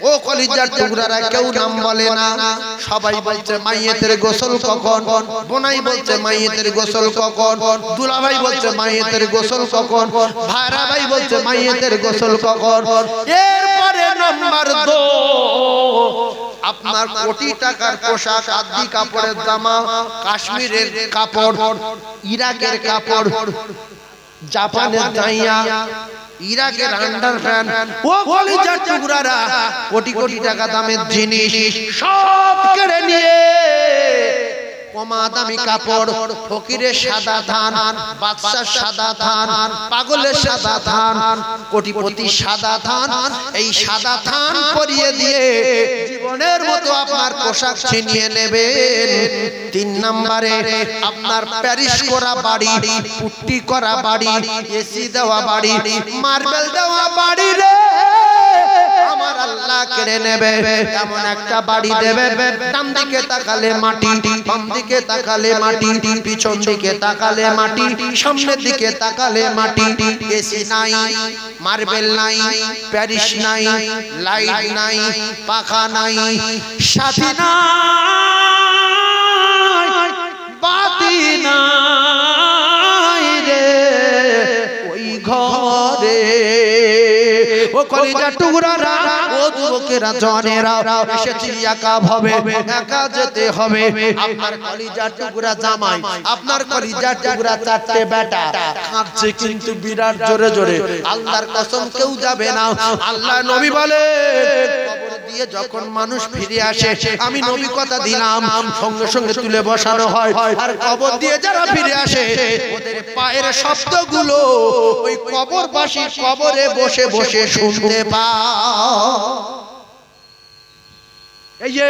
ও কলিজার টুকরারা কেউ নাম বলে না, সবাই বলছে মাইয়েতের গোসল কখন, বোনাই বলছে মাইয়েতের গোসল কখন, দুলাভাই বলছে মাইয়েতের গোসল কখন, ভাইরা ভাই বলছে মাইয়েতের গোসল কখন। এরপরে নাম্বার 2, আপনার কোটি টাকার পোশাক, আদি কাপড়ের জামা, কাশ্মীরের কাপড়, ইরাকের কাপড়, জাপানের জাইয়া, ইরাকের আন্ডারপ্যান্ট, ও কলিজার টুকরারা কোটি কোটি টাকা দামের জিনিস সব কেড়ে নিয়ে কমা দামি কাপড়, ফকিরের সাদা ধান, বাদশার সাদা ধান, পাগলের সাদা ধান, কোটিপতি সাদা ধান, এই সাদা ধান পরিয়ে দিয়ে জীবনের মতো আপনার পোশাক ছিনিয়ে নেবেন। 3 নম্বরে আপনার প্যারিস করা বাড়ি, পুট্টি করা বাড়ি, এসি দেওয়া বাড়ি, মার্বেল দেওয়া বাড়ি রে আমার আল্লাহ কেড়ে নেবে। এমন একটা বাড়ি দেবে, ডান দিকে তাকালে মাটি, বাম দিকে তাকালে মাটি, পিছন দিকে তাকালে মাটি, সামনের দিকে তাকালে মাটি। এসি নাই, মার্বেল নাই, প্যারিস নাই, লাইট নাই, পাখা নাই, সাথী নাই, বাতি নাই রে ওই ঘরে। ও কলিজার টুকরারা, ও যুবকেরা, জওয়ানেরা, এসেছি একা ভাবে, একা যেতে হবে। আপনার কলিজার টুকরা জামাই, আপনার কলিজার টুকরা 4টে বেটা কাঁদছে কিন্তু বিরাট জোরে জোরে। আল্লাহর কসম কেউ যাবে না। আল্লাহ নবী বলে কবর দিয়ে যখন মানুষ ফিরে আসে, আমি নবী কথা দিলাম, সঙ্গে সঙ্গে তুলে বসানো হয়। আর কবর দিয়ে যারা ফিরে আসে ওদের পায়ের শব্দগুলো ওই কবরবাসী কবরে বসে বসে শুনতে এই যে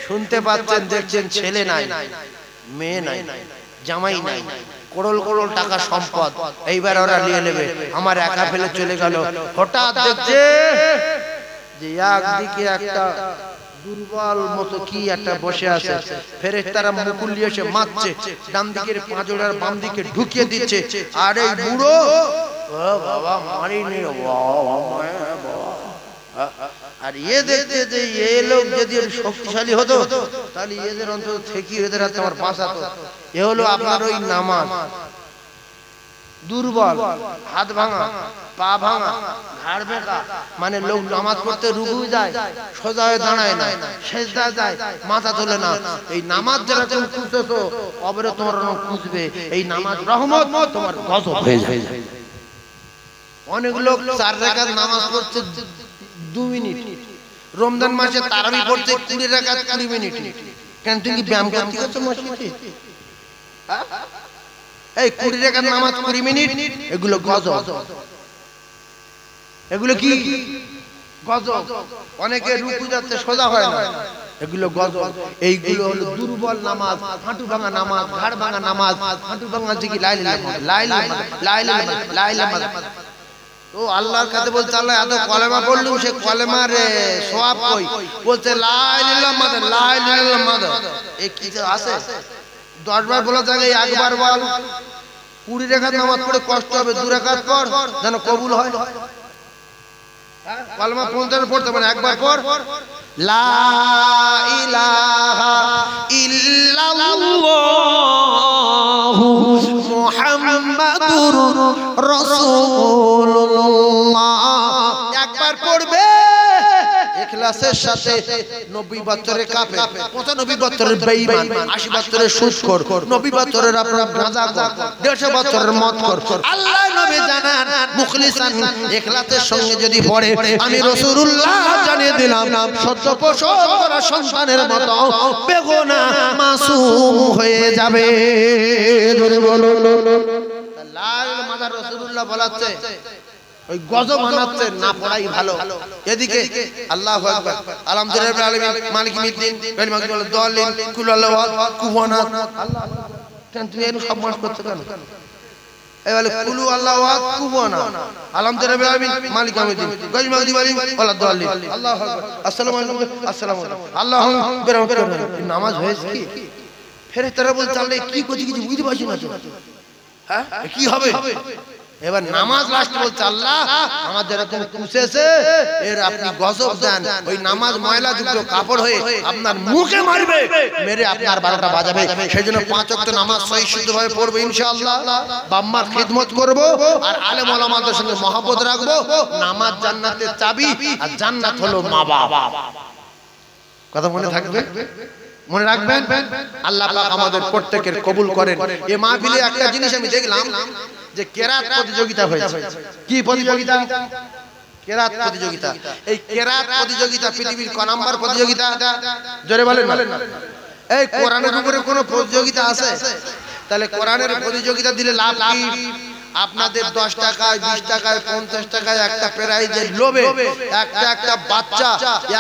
শুনতে পাচ্ছেন, দেখছেন ছেলে নাই, মেয়ে নাই, জামাই নাই, করোল করোল টাকা সম্পদ, এইবার ওরা নিয়ে নেবে, আমার একা ফেলে চলে গেল। হঠাৎ দেখছে যে একদিকে একটা দুর্বল মতো কি একটা বসে আছে, ফেরেশতারা মুকুল নিয়ে এসে মারছে, ডান দিকের পাঁজরের বাম দিকে ঢুকিয়ে দিচ্ছে। আর এই বুড়ো ও বাবা মারিনি, আর এ দেখতে যে এ লোক যদি শক্তিশালী হতো তাহলে এদের অন্তত থেকে এদের হাতে আমার বাঁচাতো। এ হলো আপনার ওই নামাজ, দুর্বল, হাত ভাঙা, পা ভাঙা, ঘাড় বেঁকা, মানে লোক নামাজ পড়তে রুকু যায়, সোজা হয়ে দাঁড়ায় না, সেজদা যায়, মাথা তোলে না। এই নামাজ যারা তুমি খুঁজছো কবরে তোমার খুঁজবে, এই নামাজ রহমত তোমার গজব হয়ে যায়। অনেক লোক 4 রাকাত নামাজ পড়ছে 2 মিনিট, রমজান মাসে তারাবি পড়ছে 20 রাকাত 20 মিনিট। কেন তুমি কি ব্যায়াম করছো মসজিদে? এই 20 রাকাত নামাজ 20 মিনিট, এগুলো গজব। এগুলো কি গজব? অনেকে রুকু যাচ্ছে সোজা হয় না, এগুলো গজব। এইগুলো হলো দুর্বল নামাজ, হাঁটু ভাঙা নামাজ, ঘাড় ভাঙা নামাজ, হাঁটু ভাঙা জিকি লা ইলাহা ইল্লাল্লাহ। তো আল্লাহর কাছে বলছে আল্লাহ এত কলেমা পড়লুম, সে কলেমার সওয়াব কই? বলছে লা ইলাহা ইল্লাল্লাহ, লা ইলাহা ইল্লাল্লাহ। এই কি আছে? 10 বার বলা জায়গায় একবার বল। 20 রাকাত নামাজ পড়ে কষ্ট হবে, 2 রাকাত পড় যেন কবুল হয়। কলেমা 50 পড়তে পারে, একবার পড় লা ইলাহা ইল্লাল্লাহু মুহাম্মাদুর রাসূলুল্লাহ। একবার পড়বে ইখলাসের সাথে। 90 বছরের কাফের, 95 বছরের বেঈমান, 80 বছরের সুদখোর, 90 বছরের আপনার গাঁজাখোর, 150 বছরের মদখোর, আল্লাহ নবী জানান মুখলিসান ইখলাসের সঙ্গে যদি পড়ে, আমি রাসূলুল্লাহ জানিয়ে দিলাম সদ্য প্রসব করা সন্তানের মতো বেগুনাহ মাসুম হয়ে যাবে। ধরে বলুন লাল মাদার রাসূলুল্লাহ বলাচ্ছে, ওই গজব বানাচ্ছে না পড়াই ভালো। এদিকে আল্লাহু আকবার, আলহামদুলিল্লাহ আলামিন, মালিক মিদ্দিন, গানি মাগদুল দালিন, কুল আল্লাহু আহাদ, কুফুয়ানা। আল্লাহ কেন তুমি এর সব মাস করতে কেন? এই বলে কুল আল্লাহু আহাদ, কুফুয়ানা, আলহামদুলিল্লাহ আলামিন, মালিক মিদ্দিন, গানি মাগদুল দালিন, আল্লাহু আকবার, আসসালামু আলাইকুম, আসসালামু আলাইকুম, আল্লাহু আকবার। নামাজ হয়েছে কি? ফেরেশতারা বলছে আল্লাহ কি করছি কিছু বুঝতে পারছি না তো, হ্যাঁ কি হবে? এবার নামাজ লাস্টে বলছে আল্লাহ আমাদের এরকম কুসেছে এর আপনি গজব দেন, ওই নামাজ ময়লা যুক্ত কাপড় হয়ে আপনার মুখে মারবে, মেরে আপনার 12টা বাজাবে। সেজন্য 5 ওয়াক্ত নামাজ সহি শুদ্ধভাবে পড়বো ইনশাআল্লাহ, বাম্মার খিদমত করব আর আলেম ওলামাদের সঙ্গে মহব্বত রাখবো। নামাজ জান্নাতের চাবি, আর জান্নাত হলো মা বাবা। কথা মনে থাকবে, মনে রাখবেন। আল্লাহ পাক আমাদের প্রত্যেকের কবুল করেন। এই মাহফিলে একটা জিনিস আমি দেখলাম যে কেরাত প্রতিযোগিতা হয়েছে। কি প্রতিযোগিতা? কেরাত প্রতিযোগিতা। এই কেরাত প্রতিযোগিতা পৃথিবীর ক নাম্বার প্রতিযোগিতা? জোরে বলেন। এই কোরআনের উপরে কোনো প্রতিযোগিতা আছে? তাহলে কোরআনের প্রতিযোগিতা দিলে লাভ কি? আপনাদের 10 টাকায় 20 টাকায় 50 টাকায় একটা প্রাইজের লোভে একটা বাচ্চা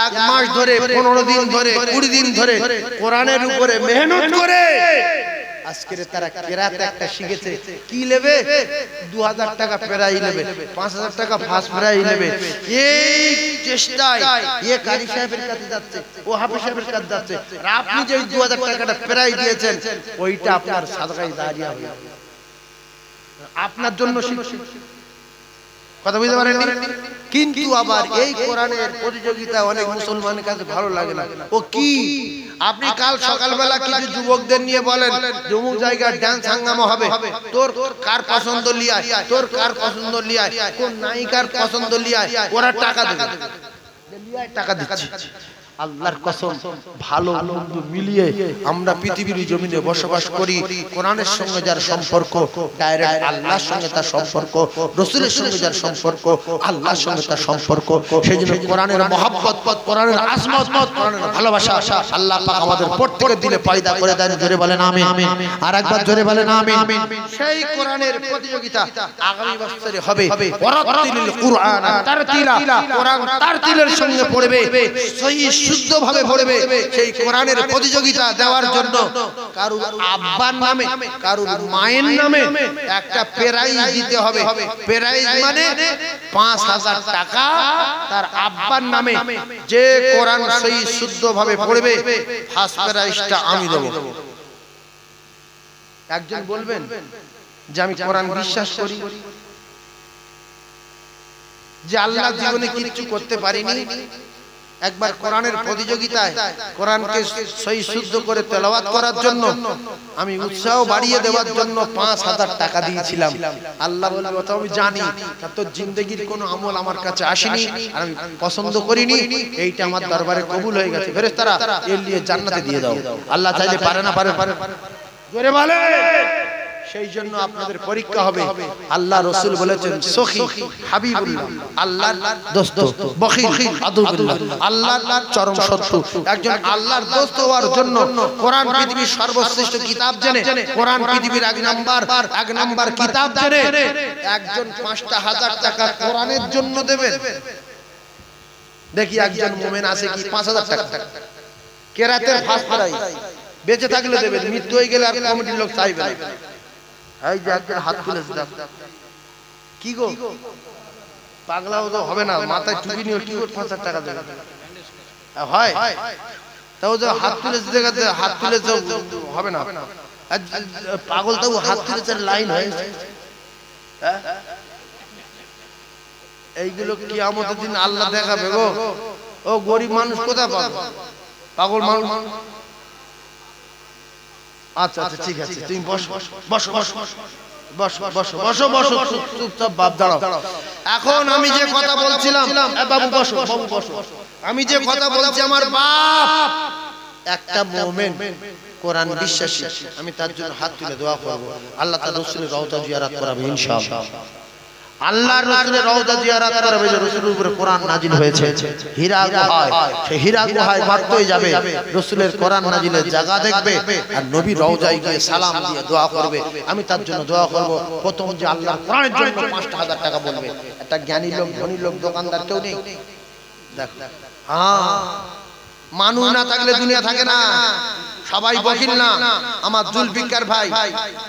1 মাস ধরে 15 দিন ধরে 20 দিন ধরে কোরআনের উপরে মেহনত করে আজকে তারা কেরাত একটা শিখেছে। কি নেবে? 2000 টাকা প্রাইজ নেবে, 5000 টাকা ফার্স্ট প্রাইজ নেবে। এই চেষ্টায় এ কারি সাহেবের কাছে যাচ্ছে, ও হাফেজ সাহেবের কাছে যাচ্ছে, আর আপনি যে 2000 টাকাটা প্রাইজ দিয়েছেন ওইটা আপনার সাদকায়ে জারিয়া হয়ে যাবে, আপনার জন্য। কথা বুঝতে পারেননি? কিন্তু আবার এই কোরআনের প্রতিযোগিতা অনেক মুসলমানের কাছে ভালো লাগে না। ও কি? আপনি কাল সকালবেলা কিছু যুবকদের নিয়ে বলেন অমুক জায়গায় ডান্স হাঙ্গামা হবে, তোর কার পছন্দ লিয়ায়, তোর কার পছন্দ লিয়ায়, কোন নায়িকার পছন্দ লিয়ায়, ওরা টাকা দেবে, টাকা দিচ্ছে। আল্লাহর কসম, ভালো মন্দ মিলিয়ে আমরা পৃথিবীর জমিনে বসবাস করি। কোরআনের সঙ্গে যার সম্পর্ক ডাইরেক্ট আল্লাহর সঙ্গে তার সম্পর্ক, রাসূলের সঙ্গে যার সম্পর্ক আল্লাহর সঙ্গে তার সম্পর্ক। সেজন্য কোরআনের মহব্বত, কোরআনের আজমত, কোরআনের ভালোবাসা আল্লাহ পাক আমাদের প্রত্যেকের দিলে পয়দা করে দেন। জোরে বলেন আমিন। আর একবার জোরে বলেন আমিন। সেই কোরআনের প্রতিযোগিতা আগামী বছরে হবে। ওয়ারাতিলিল কুরআন তারতিলা, কোরআন তারতিলের সঙ্গে পড়বে, সহি শুদ্ধভাবে পড়বে। সেই কোরআনের প্রতিযোগিতা দেওয়ার জন্য কারুর আব্বার নামে কারুর মায়ের নামে একটা প্রাইজ দিতে হবে। প্রাইজ মানে 5000 টাকা তার আব্বার নামে। যে কোরআন সহি শুদ্ধভাবে পড়বে ফার্স্ট প্রাইজটা আমি দেব। একজন বলবেন যে আমি কোরআন বিশ্বাস করি, যে আল্লাহ জীবনে কিছু করতে পারিনি, একবার কোরআনের প্রতিযোগিতায় কোরআনকে সহি শুদ্ধ করে তেলাওয়াত করার জন্য আমি উৎসাহ বাড়িয়ে দেওয়ার জন্য 5000 টাকা দিয়েছিলাম। আল্লাহ বলবে তো আমি জানি তোর জিন্দেগির কোনো আমল আমার কাছে আসেনি আর আমি পছন্দ করিনি, এইটা আমার দরবারে কবুল হয়ে গেছে, ফেরেশতারা এর নিয়ে জান্নাতে দিয়ে দাও। আল্লাহ চাইলে পারে না? পারে। জোরে বলে। সেই জন্য আপনাদের পরীক্ষা হবে। আল্লাহ রাসূল বলেছেন সখী হাবিবুল্লাহ, আল্লাহর দোস্ত, বখিল আদুবুল্লাহ, আল্লাহর চরম শত্রু। একজন আল্লাহর দোস্ত হওয়ার জন্য কোরআন পৃথিবীর সর্বশ্রেষ্ঠ কিতাব জেনে, কোরআন পৃথিবীর এক নাম্বার কিতাব জেনে একজন 5,000 টাকা কোরআনের জন্য দেবেন। দেখি একজন মুমিন আছে কি 5000 টাকা কেরাতের ফার্স্ট প্রাইজ বেঁচে থাকলে দেবেন, মৃত্যু হয়ে গেলে আর কমিটির লোক চাইবে না। এই যে একজন হাত তুলেছে, কি গো পাগলাও তো হবে না, মাথায় টুপি নিয়ে কি করে 5000 টাকা দেবে? হয় তাও যে হাত তুলেছে, দেখাতে হাত তুলেছে হবে না, পাগল তাও হাত তুলেছে লাইন হয়েছে। এইগুলো কিয়ামতের দিন আল্লাহ দেখাবে গো। ও গরিব মানুষ কোথায় পাবে? পাগল মানুষ। আচ্ছা আচ্ছা ঠিক আছে, তুমি বসো বসো বসো বসো বসো বসো বসো, চুপচাপ বাপ দাঁড়াও। এখন আমি যে কথা বলছিলাম, বাবু বসো, বাবু বসো। আমি যে কথা বলছি, আমার বাপ একটা মুমিন কোরআন বিশ্বাসী, আমি তার জন্য হাত তুলে দোয়া করব, আল্লাহ তার রাসূলের রওজা জিয়ারত করাবে ইনশাআল্লাহ। আল্লাহর রাসূলের রওজা জিয়ারত করাবে, যে রাসূলের উপরে কোরআন নাজিল হয়েছে হীরা গুহায়, সেই হীরা গুহায় ভারতে যাবে, রাসূলের কোরআন নাজিলের জায়গা দেখবে আর নবীর রওজায় গিয়ে সালাম দিয়ে দোয়া করবে। আমি তার জন্য দোয়া করব। প্রথম যে আল্লাহর কোরআনের জন্য 5000 টাকা বলবে, একটা জ্ঞানী লোক, ধনী লোক, দোকানদার কেউ নেই। দেখ, হ্যাঁ, মানুষ না থাকলে দুনিয়া থাকে না, সবাই বকিল না। আমার জুলফিকার ভাই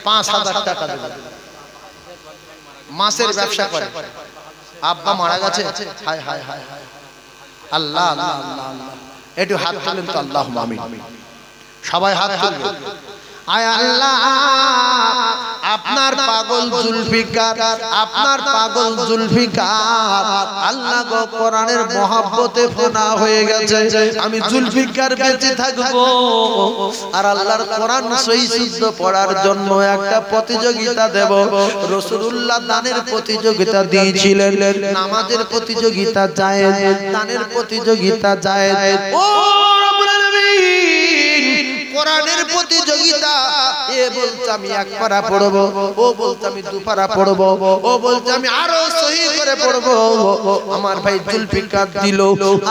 5000 টাকা দেবে, মাছের ব্যবসা করে, আব্বা মারা গেছে, হায় হায় হায় হায়, আল্লাহ আল্লাহ আল্লাহ, একটু হাত তুলেন তো, আল্লাহুম্মা আমিন। সবাই হাত তুলবে। আয় আল্লাহ আপনার পাগল জুলফিকার, আপনার পাগল জুলফিকার আল্লাহ গো কোরআনের মহব্বতে ফনা হয়ে গেছে। আমি জুলফিকার বেঁচে থাকবো আর আল্লাহর কোরআন সহি শুদ্ধ পড়ার জন্য একটা প্রতিযোগিতা দেব। রাসূলুল্লাহ দানের প্রতিযোগিতা দিয়েছিলেন, নামাজের প্রতিযোগিতা জায়েজ, দানের প্রতিযোগিতা জায়েজ। ও রব্বুল আলামিন কোরআনের প্রতিযোগিতা, এ বলছে আমি এক পারা পড়বো, ও বলছে আমি দু পারা পড়বো, ও বলছে আমি আরো সহি করে পড়বো। আমার ভাই জুলফিকার দিল।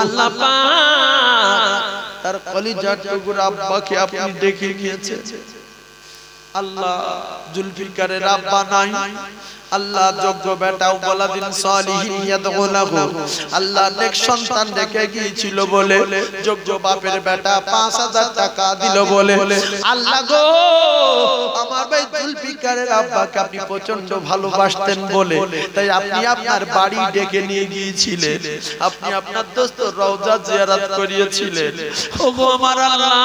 আল্লাহ পাক তার কলিজার টুকরা আব্বাকে আপনি দেখে নিয়েছেন। আল্লাহ জুলফিকারের আব্বা নাই, আল্লাহ যোগ্য বেটা ওয়ালাদিন সালিহিন ইয়াদউলাহু, আল্লাহ নেক সন্তান রেখে গিয়েছিল বলে যোগ্য বাপের বেটা 5000 টাকা দিল বলে আল্লাহ গো আমার ভাই জুলফিকারের আব্বাকে আপনি প্রচন্ড ভালোবাসতেন বলে তাই আপনি আপনার বাড়ি ডেকে নিয়ে গিয়েছিলেন, আপনি আপনার দোস্ত রওজা জিয়ারত করিয়েছিলেন। ওগো আমার আল্লাহ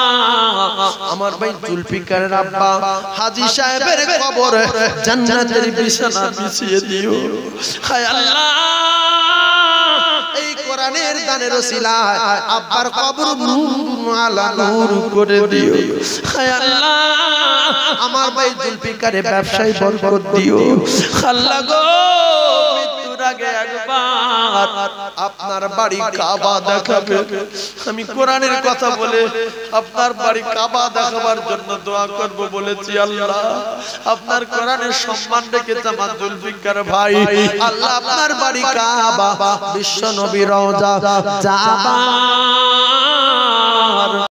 আমার ভাই জুলফিকারের আব্বা হাজী সাহেবের কবরে জান্নাতের বিছানা বিছিয়ে দিও। হায় আল্লাহ এই কোরআনের দানের ওসিলায় আব্বার কবর নূর আলা নূর করে দিও। হায় আল্লাহ আমার ভাই জুলফিকারের ব্যবসায় বরকত দিও। আল্লাহ গো মৃত্যুর আগে একবার আপনার বাড়ি কাবা দেখাবে। আমি কোরআনের কথা বলে আপনার বাড়ি কাবা দেখাবার জন্য দোয়া করব বলেছি। আল্লাহ আপনার কোরআনের সম্মান রেখেছে আমার জুলফিকার ভাই। আল্লাহ আপনার বাড়ি কাবা, বিশ্ব নবী রওজা, জাবা